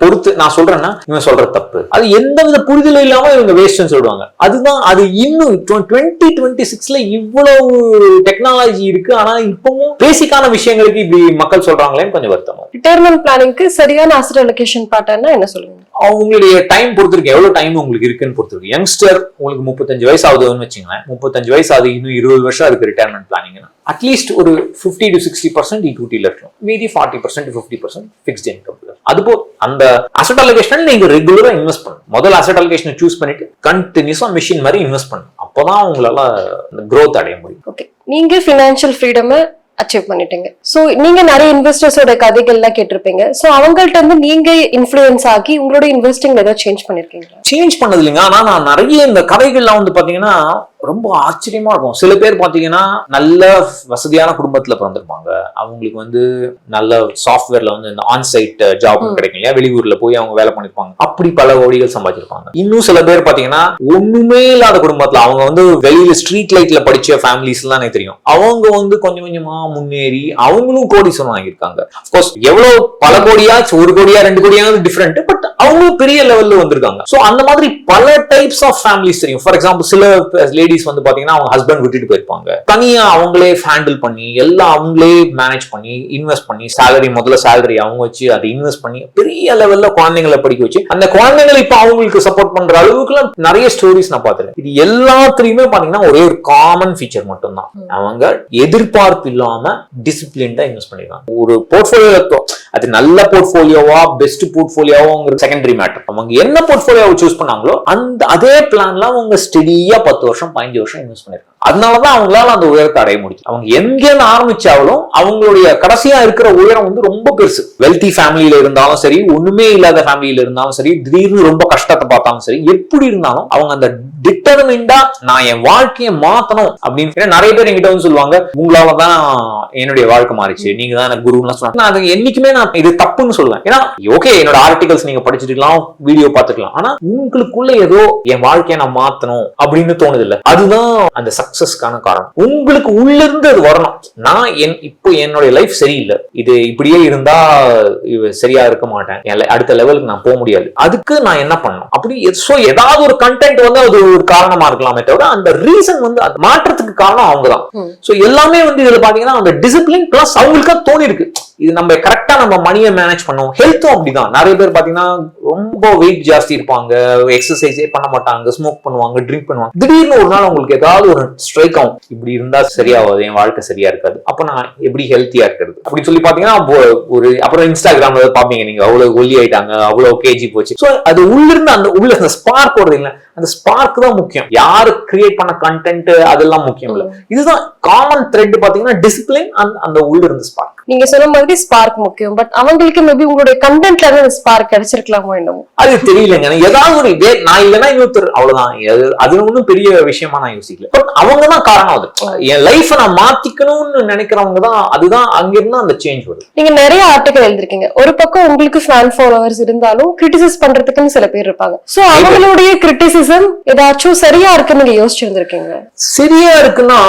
பொறுத்து நான் சொல்றேன்னா இவன் சொல்ற தப்பு. அது எந்த வித புரிதலும் இல்லாம இவங்க வேஸ்ட்னு சொல்லுவாங்க. அதுதான் அது இன்னும் 2026ல இவ்வளவு டெக்னாலஜி இருக்கு, ஆனா இப்பவும் பேசிக்கான விஷயங்களுக்கு இப்படி மக்கள் சொல்றாங்களே கொஞ்சம் வருத்தமா. ரிட்டையர்மெண்ட் பிளானிங்க்கு சரியான அசெட் அலோகேஷன் பேட்டர்னா என்ன சொல்லுங்க? உங்களுடைய டைம் பொறுத்திருக்கு, எவ்வளவு டைம் உங்களுக்கு இருக்குன்னு பொறுத்திருக்கு. யங்ஸ்டர் உங்களுக்கு 35 வயசு ஆகுதுன்னு வச்சுங்களேன், 35 வயசு ஆகுது, இன்னும் 20 வருஷம் இருக்கு ரிட்டையர்மெண்ட் பிளானிங்னா அட்லீஸ்ட் ஒரு 50 to 60% ஈக்விட்டில இருக்கும், மீதி 40% to 50% ஃபிக்ஸ்ட் இன்கம். அதுபோ அந்த அசெட் அலோகேஷன் நீங்க ரெகுலரா இன்வெஸ்ட் பண்ணணும். முதல்ல அசெட் அலோகேஷனை சூஸ் பண்ணிட்டு கண்டினியூஸா மெஷின் மாதிரி இன்வெஸ்ட் பண்ணணும். அப்பதான் உங்களால growth அடைய முடியும். ஓகே, நீங்க ஃபினான்ஷியல் ஃப்ரீடம் அச்சீவ் பண்ணிட்டீங்க. சோ நீங்க நிறைய இன்வெஸ்டர்ஸோட கதைகள்லாம் கேட்டிருப்பீங்க. சோ அவங்கள்ட்ட இருந்து நீங்க இன்ஃப்ளூயன்ஸ் ஆகி உங்களோட இன்வெஸ்டிங் ஏதாவது சேஞ்ச் பண்ணிருக்கீங்களா? சேஞ்ச் பண்ணது இல்லைங்க. ஆனா நான் நிறைய இந்த கதைகள்லாம் வந்து பாத்தீங்கன்னா ரொம்ப ஆச்சரியமா இருக்கும். சில பேர் பாத்தீங்கன்னா நல்ல வசதியான குடும்பத்துல பிறந்திருப்பாங்க, அவங்களுக்கு வந்து நல்ல சாஃப்ட்வேர்ல வந்து இந்த ஆன்சைட் ஜாப் கிடைக்கும் இல்லையா, வெளியூர்ல போய் அவங்க வேலை பண்ணிருப்பாங்க, அப்படி பல கோடிகள் சம்பாதிச்சிருப்பாங்க. இன்னும் சில பேர் பாத்தீங்கன்னா ஒண்ணுமே இல்லாத குடும்பத்துல, அவங்க வந்து வெளியில ஸ்ட்ரீட் லைட்ல படிச்ச ஃபேமிலிஸ் எல்லாம் எனக்கு தெரியும், அவங்க வந்து கொஞ்சம் கொஞ்சமா முன்னேறி அவங்களும் கோடீஸ்வரன் வாங்கியிருக்காங்க. அஃப்கோர்ஸ் எவ்வளவு பல கோடியா, 1 கோடியா 2 கோடியாவது டிஃபரெண்ட், பட் அவங்களும் பெரிய லெவல்ல வந்திருக்காங்க. சோ அந்த மாதிரி பல டைப்ஸ் ஆஃப் ஃபேமிலிஸ் தெரியும். ஃபார் எக்ஸாம்பிள் சில லேடிஸ் வந்து பாத்தீங்கன்னா அவங்க ஹஸ்பண்ட் விட்டுட்டு போயிருப்பாங்க, தனியா அவங்களே ஹேண்டில் பண்ணி எல்லாம் அவங்களே மேனேஜ் பண்ணி இன்வெஸ்ட் பண்ணி முதல்ல சேலரி அவங்க வச்சு அதை இன்வெஸ்ட் பண்ணி பெரிய லெவல்ல குழந்தைங்களை படிக்க வச்சு அந்த குழந்தைங்களை இப்ப அவங்களுக்கு சப்போர்ட் பண்ற அளவுக்கு நிறைய ஸ்டோரிஸ் நான் பார்த்திருக்கேன். இது எல்லாத்துலயுமே பாத்தீங்கன்னா ஒரே ஒரு காமன் ஃபீச்சர் மட்டும்தான், அவங்க எதிர்பார்ப்பு இல்லாம டிசிப்ளின்டா இன்வெஸ்ட் பண்ணிருக்காங்க. ஒரு போர்ட்ஃபோலியோ, அது நல்ல போர்ட்ஃபோலியோவா பெஸ்ட் போர்ட்ஃபோலியோவாங்கிறது செகண்டரி மேட்டர். அவங்க என்ன போர்ட்ஃபோலியோவை சூஸ் பண்ணாங்களோ அந்த அதே பிளான்ல அவங்க ஸ்டெடியா 10 வருஷம் 15 வருஷம் இன்வெஸ்ட் பண்ணிருக்காங்க. அதனாலதான் அவங்களால அந்த உயரத்தை அடைய முடியும். அவங்க எங்கேன்னு ஆரம்பிச்சாலும் அவங்களுடைய கடைசியா இருக்கிற உயரம் வந்து ரொம்ப பெருசு. வெல்தி ஃபேமிலியில இருந்தாலும் சரி, ஒண்ணுமே இல்லாத ஃபேமிலியில இருந்தாலும் சரி, திடீர்னு ரொம்ப கஷ்டத்தை பார்த்தாலும் சரி, எப்படி இருந்தாலும் அவங்க அந்த டிட்டர்மிண்டா நான் என் வாழ்க்கையை மாத்தணும் அப்படின்னு. நிறைய பேர் என்கிட்ட வந்து சொல்லுவாங்க, உங்களாலதான் என்னுடைய வாழ்க்கை மாறிச்சு, நீங்க தான் எனக்கு குருன்னு சொன்னாங்க. நான் அது என்னைக்குமே நான் இது தப்புன்னு சொல்லுவேன். ஏன்னா ஓகே, என்னோட ஆர்டிகல்ஸ் நீங்க படிச்சுக்கலாம், வீடியோ பார்த்துக்கலாம், ஆனா உங்களுக்குள்ள ஏதோ என் வாழ்க்கையை நான் மாத்தணும் அப்படின்னு தோணுது இல்ல, அதுதான் அந்த சக்சஸ்க்கான காரணம். உங்களுக்கு உள்ள இருந்து அது வரணும். நான் இப்போ என்னுடைய லைஃப் சரியில்லை, இது இப்படியே இருந்தா சரியா இருக்க மாட்டேன், அடுத்த லெவலுக்கு நான் போக முடியாது, அதுக்கு நான் என்ன பண்ணணும் அப்படி ஏதாவது ஒரு கண்டென்ட் வந்து அது ஒரு காரணமா இருக்கலாமே தவிர அந்த ரீசன் வந்து அந்த மாற்றத்துக்கு காரணம் அவங்கதான். சோ எல்லாமே வந்து இதுல பாத்தீங்கன்னா அந்த டிசிப்ளின் பிளஸ் அவங்களுக்கு தோணி இருக்கு, இது நம்ம கரெக்டா நம்ம மணியை மேனேஜ் பண்ணோம். ஹெல்த்தும் அப்படிதான். நிறைய பேர் பாத்தீங்கன்னா ரொம்ப வெயிட் ஜாஸ்தி இருப்பாங்க, எக்ஸசைஸே பண்ண மாட்டாங்க, ஸ்மோக் பண்ணுவாங்க, ட்ரிங்க் பண்ணுவாங்க. திடீர்னு ஒரு நாள் உங்களுக்கு ஏதாவது ஒரு ஸ்ட்ரைக் ஆகும், இப்படி இருந்தா சரியாகாது, என் வாழ்க்கை சரியா இருக்காது, அப்ப நான் எப்படி ஹெல்த்தியா இருக்கிறது அப்படின்னு சொல்லி பாத்தீங்கன்னா ஒரு அப்புறம் இன்ஸ்டாகிராம்ல பாப்பீங்க, நீங்க அவ்வளவு ஒல்லி ஆயிட்டாங்க, அவ்வளவு கேஜி போச்சு. சோ அது உள்ளிருந்து அந்த ஸ்பார்க் வருது இல்ல, அந்த ஸ்பார்க் தான் முக்கியம். யாரு கிரியேட் பண்ண கண்டென்ட் அதெல்லாம் முக்கியம் இல்ல. இதுதான் காமன் த்ரெட் பாத்தீங்கன்னா டிசிப்ளின், அந்த உள்ள இருந்து ஸ்பார்க். நீங்க சொன்ன மாதிரி ஸ்பார்க் முக்கியம், பட் அவங்களுக்கு மேபி உங்களுடைய கண்டென்ட்ல இருந்து ஸ்பார்க் கிடைச்சிருக்கலாமோ என்னமோ, அது தெரியலங்க. ஏதாவது ஒரு இதே நான் இல்லைன்னா இன்னொருத்தர், அவ்வளவுதான். அது ஒன்றும் பெரிய விஷயமா நான் யோசிக்கல. பட் அவங்கதான் காரணம். அது என் லைஃப் நான் மாத்திக்கணும்னு நினைக்கிறவங்க தான், அதுதான் அங்கிருந்து அந்த சேஞ்ச் வருது. நீங்க நிறைய ஆர்டிகல் எழுதிருக்கீங்க. ஒரு பக்கம் உங்களுக்கு ஃபேன் ஃபாலோவர்ஸ் இருந்தாலும் கிரிட்டிசைஸ் பண்றதுக்குன்னு சில பேர் இருப்பாங்க. சோ அவங்களுடைய கிரிட்டிசிசம் ஏதாச்சும் சரியா இருக்குன்னு நீங்க யோசிச்சிருந்திருக்கீங்க? சரியா இருக்குன்னா,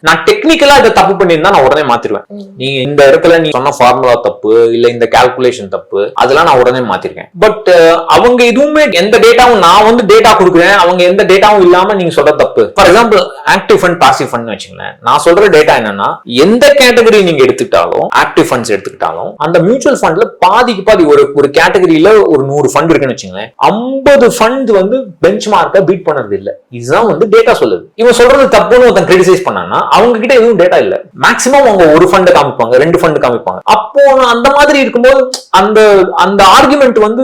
நான் டெக்னிக்கலா இதை தப்பு பண்ணிருந்தா நான் உடனே மாத்திருவேன். நீ இந்த இடத்துல நீ சொன்ன ஃபார்முலா தப்பு, இல்ல இந்த கால்குலேஷன் தப்பு, அதெல்லாம் நான் உடனே மாத்திருக்கேன். பட் அவங்க எதுவுமே எந்த டேட்டாவும் நான் வந்து டேட்டா கொடுக்குறேன், அவங்க எந்த டேட்டாவும் இல்லாம நீங்க சொல்ற தப்பு. For example active fund passive fund வச்சுங்களேன். நான் சொல்ற டேட்டா என்னன்னா, எந்த கேட்டகரி நீங்க எடுத்துக்கிட்டாலும், ஆக்டிவ் ஃபண்ட்ஸ் எடுத்துக்கிட்டாலும், அந்த மியூச்சுவல் ஃபண்ட்ல பாதிக்கு பாதி ஒரு கேட்டகரியில ஒரு 100 ஃபண்ட் இருக்குன்னு வச்சுங்களேன், 50 ஃபண்ட் வந்து பெஞ்ச் மார்க்கை பீட் பண்றது இல்ல. இதுதான் வந்து டேட்டா சொல்லுது. இவன் சொல்றது தப்புன்னு ஒருத்தன் கிரிட்டிசைஸ் பண்ணான்னா அவங்க கிட்ட எதுவும் டேட்டா இல்ல. மேக்ஸிமம் அவங்க ஒரு ஃபண்ட் காமிப்பாங்க, 2 ஃபண்ட் காமிப்பாங்க. அப்போ அந்த மாதிரி இருக்கும்போது அந்த ஆர்குமெண்ட் வந்து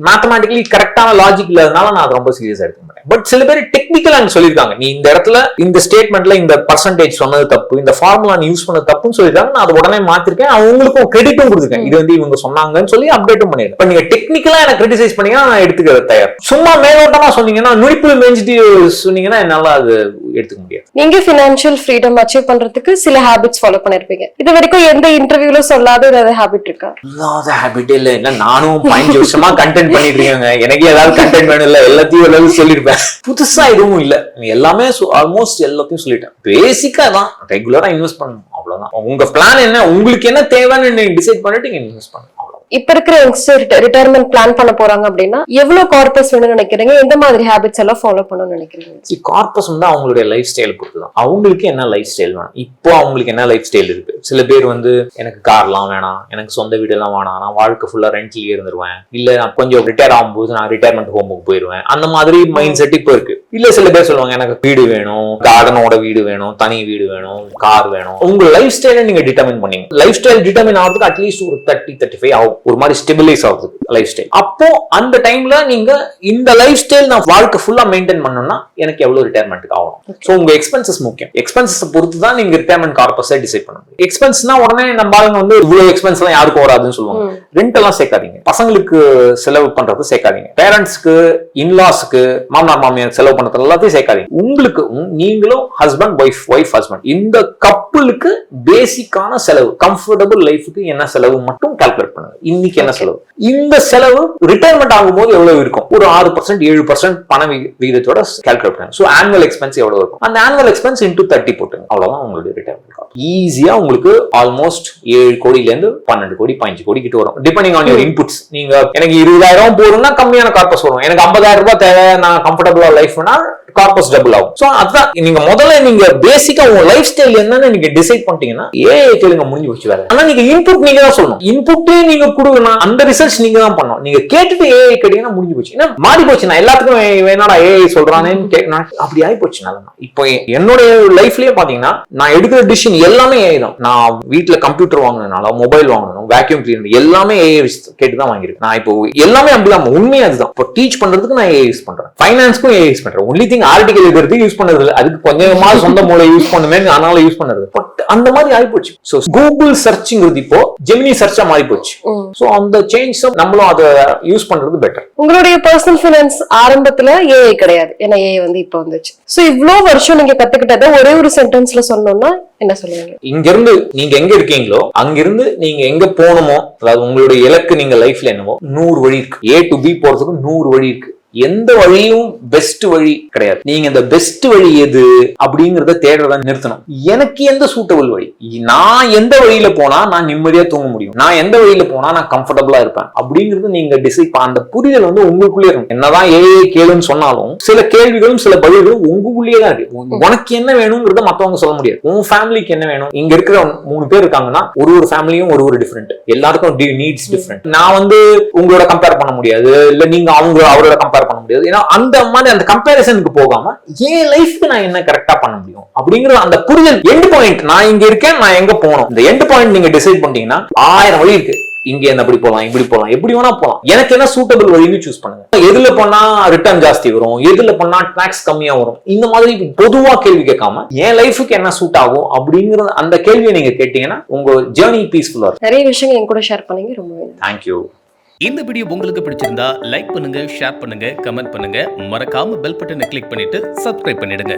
மேத்தமேட்டிக்கலி கரெக்டான லாஜிக் இல்லாதனால நான் அதை ரொம்ப சீரியஸா எடுக்க மாட்டேன். பட் சில பேர் டெக்னிக்கலா சொல்லிருக்காங்க, நீ இந்த இடத்துல இந்த ஸ்டேட்மெண்ட்ல இந்த பர்சன்டேஜ் சொன்னது தப்பு, இந்த ஃபார்முலா நீ யூஸ் பண்ணது தப்புன்னு சொல்லிருக்காங்க. நான் அதை உடனே மாத்திருக்கேன், அவங்களுக்கும் கிரெடிட்டும் கொடுத்துருக்கேன், இது வந்து இவங்க சொன்னாங்கன்னு சொல்லி அப்டேட்டும் பண்ணிருக்கேன். இப்ப நீங்க டெக்னிக்கலா எனக்கு கிரிட்டிசைஸ் பண்ணீங்கன்னா நான் எடுத்துக்க தயார். சும்மா மேலோட்டமா சொன்னீங்கன்னா, நுழிப்பு மேஞ்சிட்டு சொன்னீங்கன்னா என்னால அது எடுத்துக்க முடியாது. நீங்க பினான்சியல் ஃப்ரீடம் அச்சீவ் பண்றதுக்கு சில ஹாபிட்ஸ் ஃபாலோ பண்ணிருப்பீங்க. இது வரைக்கும் எந்த இன்டர்வியூல சொல்லாத ஏதாவது ஹாபிட் இருக்கா? இல்லாத ஹாபிட் இல்ல. நானும் 15 வருஷமா கண்டென்ட் பண்ணிட்டு இருக்கேங்க. எனக்கு ஏதாவது கண்டென்ட் வேணும் இல்ல, எல்லாத்தையும் எல்லாரும் சொல்லிருப்பேன். புதுசா எதுவும் இல்ல, எல்லாமே ஆல்மோஸ்ட் எல்லாத்தையும் சொல்லிட்டேன். பேசிக்கா தான் ரெகுலரா இன்வெஸ்ட் பண்ணணும், அவ்வளவுதான். உங்க பிளான் என்ன, உங்களுக்கு என்ன தேவைன்னு டிசைட் பண்ணிட்டு நீங்க இன்வெஸ்ட் பண்ணணும். இப்ப இருக்கிற யங்ஸ்டர் ரிட்டையர்மெண்ட் பிளான் பண்ண போறாங்க அப்படின்னா எவ்வளவு கார்பஸ் வேணும்னு நினைக்கிறீங்க? எந்த மாதிரி ஹேபிட்ஸ் எல்லாம் ஃபாலோ பண்ணணும்னு நினைக்கிறீங்க? கார்பஸ் வந்து அவங்களுடைய லைஃப் ஸ்டைல் பொறுத்துதான். அவங்களுக்கு என்ன லைஃப் ஸ்டைல் வேணும், இப்போ அவங்களுக்கு என்ன லைஃப் ஸ்டைல் இருக்கு. சில பேர் வந்து எனக்கு கார்லாம் வேணாம், எனக்கு சொந்த வீடு எல்லாம் வேணாம், நான் வாழ்க்கை ஃபுல்லா ரெண்ட்லயே இருந்துருவேன், இல்ல நான் கொஞ்சம் ரிட்டையர் ஆகும்போது நான் ரிட்டையர்மெண்ட் ஹோமுக்கு போயிருவேன், அந்த மாதிரி மைண்ட் செட் இப்போ இருக்கு. இல்ல சில பேர் சொல்லுவாங்க எனக்கு வீடு வேணும், கார்டனோட வீடு வேணும், தனி வீடு வேணும், கார் வேணும். உங்க லைஃப் ஸ்டைலை நீங்க டிட்டர்மின் பண்ணீங்க. லைஃப் ஸ்டைல் டிட்டர்மின் ஆகிறதுக்கு அட்லீஸ்ட் ஒரு 30-35 ஆகும், ஒரு மாதிரி ஸ்டெபிலைஸ் ஆகுது லைஃப் ஸ்டைல். அப்போ அந்த டைம்ல நீங்க இந்த லைஃப் ஸ்டைல் நான் வாழ்க்கை ஃபுல்லா மெயின்டைன் பண்ணணும்னா எனக்கு எவ்வளவு ரிட்டையர்மெண்ட்டுக்கு ஆகும். சோ உங்க எக்ஸ்பென்சஸ் முக்கியம். எக்ஸ்பென்சஸ் பொறுத்து தான் நீங்க ரிட்டையர்மெண்ட் கார்பஸை டிசைட் பண்ண முடியும். எக்ஸ்பென்ஸ்னா உடனே நம்ம ஆளுங்க வந்து இவ்வளவு எக்ஸ்பென்ஸ் எல்லாம் யாருக்கும் வராதுன்னு சொல்லுவாங்க. ரெண்ட் எல்லாம் சேர்க்காதீங்க, பசங்களுக்கு செலவு பண்றது சேர்க்காதீங்க, பேரண்ட்ஸ்க்கு இன்லாஸ்க்கு மாமனார் மாமியார் செலவு பண்றது எல்லாத்தையும் சேர்க்காதீங்க. உங்களுக்கு நீங்களும் ஹஸ்பண்ட் ஒய்ஃப் ஹஸ்பண்ட் இந்த கப்புளுக்கு பேசிக்கான செலவு கம்ஃபர்டபுள் லைஃபுக்கு என்ன செலவு மட்டும் கால்குலேட் பண்ணுங்க. இன்னைக்கு என்ன செலவு, இந்த செலவு ரிட்டையர்மெண்ட் ஆகும்போது எவ்வளவு இருக்கும், ஒரு 6% 7% பண விகிதத்தோட கால்குலேட் பண்ணுங்க. ஸோ ஆனுவல் எக்ஸ்பென்ஸ் எவ்வளவு இருக்கும், அந்த ஆனுவல் எக்ஸ்பென்ஸ் இன்டூ 30 போட்டுங்க. அவ்வளவுதான் உங்களுடைய ரிட்டையர்மெண்ட் காஸ்ட். ஈஸியா உங்களுக்கு ஆல்மோஸ்ட் 7 கோடியில இருந்து 12 கோடி 15 கோடி கிட்ட வரும், டிபெண்டிங் ஆன் யுவர் இன்புட்ஸ். நீங்க எனக்கு 20,000 போறோம்னா கம்மியான கார்பஸ் வரும், எனக்கு 50,000 ரூபாய் தேவை, நான் கம்ஃபர்டபுளா லைஃப்னா கார்பஸ் டபுள் ஆகும். சோ அதான் நீங்க முதல்ல நீங்க பேசிக்கா உங்க லைஃப் ஸ்டைல் என்னன்னு நீங்க டிசைட் பண்ணிட்டீங்கன்னா கேளுங்க, முடிஞ்சு வச்சு வேற. ஆனா நீங்க இன்புட் நீங்க தான் சொல்லணும், இன்புட்டே நீங்க கொடுக்கணும், அந்த ரிசர்ச் நீங்க தான் பண்ணணும். நீங்க கேட்டுட்டு ஏஐ கேட்டீங்கன்னா முடிஞ்சு போச்சு. ஏன்னா மாறி போச்சு, நான் எல்லாத்துக்கும் வேணாடா ஏஐ சொல்றானேன்னு கேட்கணும், அப்படி ஆகி போச்சு. இப்போ என்னுடைய லைஃப்லயே பாத்தீங்கன்னா நான் எடுக்கிற டிசிஷன் எல்லாமே ஏஐ தான். நான் வீட்டுல கம்ப்யூட்டர் வாங்கினாலும் மொபைல் வாங்கணும் வேக்யூம் கிளீனர் எல்லாமே ஏஐ கேட்டுதான் வாங்கிருக்கேன். நான் இப்போ எல்லாமே அப்படிதான், உண்மையா அதுதான். இப்போ டீச் பண்றதுக்கு நான் ஏஐ யூஸ் பண்றேன், ஃபைனான்ஸ்க்கும் ஏஐ யூஸ் பண்றேன். ஒன்லி திங் ஆர்டிகல் எழுதுறதுக்கு யூஸ் பண்றது இல்லை, அதுக்கு கொஞ்சமா சொந்த மூளை யூஸ் பண்ணுமே, அதனால யூஸ் பண்றது. பட் அந்த மாதிரி ஆயிப்போச்சு. சோ கூகுள் சர்ச்ங்கிறது இப்போ ஜெமினி சர்ச்சா மாறி போச்சு. சோ அந்த சேஞ்ச் நம்மளும் அதை யூஸ் பண்றது பெட்டர். உங்களுடைய பர்சனல் ஃபைனான்ஸ் ஆரம்பத்துல ஏஐ கிடையாது, ஏன்னா ஏஐ வந்து இப்ப வந்துச்சு. சோ இவ்வளவு வருஷம் நீங்க கத்துக்கிட்டத ஒரே ஒரு சென்டென்ஸ்ல சொன்னோம்னா என்ன சொல்லுவீங்க? இங்க இருந்து நீங்க எங்க இருக்கீங்களோ அங்கிருந்து நீங்க எங்க போகணுமோ, அதாவது உங்களுடைய இலக்கு நீங்க லைஃப்ல என்னவோ 100 வழி இருக்கு. A to B போறதுக்கு 100 வழி இருக்கு. எந்த வழியும் பெஸ்ட் வழி கிடையாது. நீங்க இந்த பெஸ்ட் வழி எது அப்படிங்கறத தேடுறத நிறுத்தணும். எனக்கு எந்த சூட்டபிள் வழி, நான் எந்த வழியில போனா நான் நிம்மதியா தூங்க முடியும், நான் எந்த வழியில போனா நான் கம்ஃபர்டபுளா இருப்பேன் அப்படிங்கறது நீங்க டிசைட். அந்த புரிதல் வந்து உங்களுக்குள்ளே இருக்கும். என்னதான் ஏஐ கேளுன்னு சொன்னாலும் சில கேள்விகளும் சில பதில்களும் உங்களுக்குள்ளேயே தான் இருக்கு. உனக்கு என்ன வேணும்ங்கிறத மத்தவங்க சொல்ல முடியாது. உன் ஃபேமிலிக்கு என்ன வேணும், இங்க இருக்கிற 3 பேர் இருக்காங்கன்னா ஒரு ஃபேமிலியும் ஒரு டிஃபரெண்ட், எல்லாருக்கும் நீட்ஸ் டிஃபரெண்ட். நான் வந்து உங்களோட கம்பேர் பண்ண முடியாது, இல்ல நீங்க அவரோட கம்பேர் பண்ண முடியாது. ஏன்னா அந்த மாதிரி அந்த கம்பேரிசனுக்கு போகாம என் லைஃப்க்கு நான் என்ன கரெக்டா பண்ண முடியும் அப்படிங்கிற அந்த புரிதல். எண்ட் பாயிண்ட், நான் இங்க இருக்கேன், நான் எங்க போகணும், இந்த எண்ட் பாயிண்ட் நீங்க டிசைட் பண்ணிட்டீங்கன்னா 1000 வழி இருக்கு. இங்க என்ன அப்படி போலாம், இப்படி போலாம், எப்படி வேணா போலாம். எனக்கு என்ன சூட்டபிள் வழின்னு சூஸ் பண்ணுங்க. எதுல பண்ணா ரிட்டர்ன் ஜாஸ்தி வரும், எதுல பண்ணா டாக்ஸ் கம்மியா வரும், இந்த மாதிரி பொதுவா கேள்வி கேட்காம என் லைஃபுக்கு என்ன சூட் ஆகும் அப்படிங்கிற அந்த கேள்வியை நீங்க கேட்டீங்கன்னா உங்க ஜேர்னி பீஸ்ஃபுல்லா இருக்கும். நிறைய விஷயங்கள் என் கூட ஷேர் பண்ணீங்க, ரொம்ப தேங்க்யூ. இந்த வீடியோ உங்களுக்கு பிடிச்சிருந்தா லைக் பண்ணுங்க, ஷேர் பண்ணுங்க, கமெண்ட் பண்ணுங்க, மறக்காம பெல் பட்டனை கிளிக் பண்ணிட்டு சப்ஸ்கிரைப் பண்ணிடுங்க.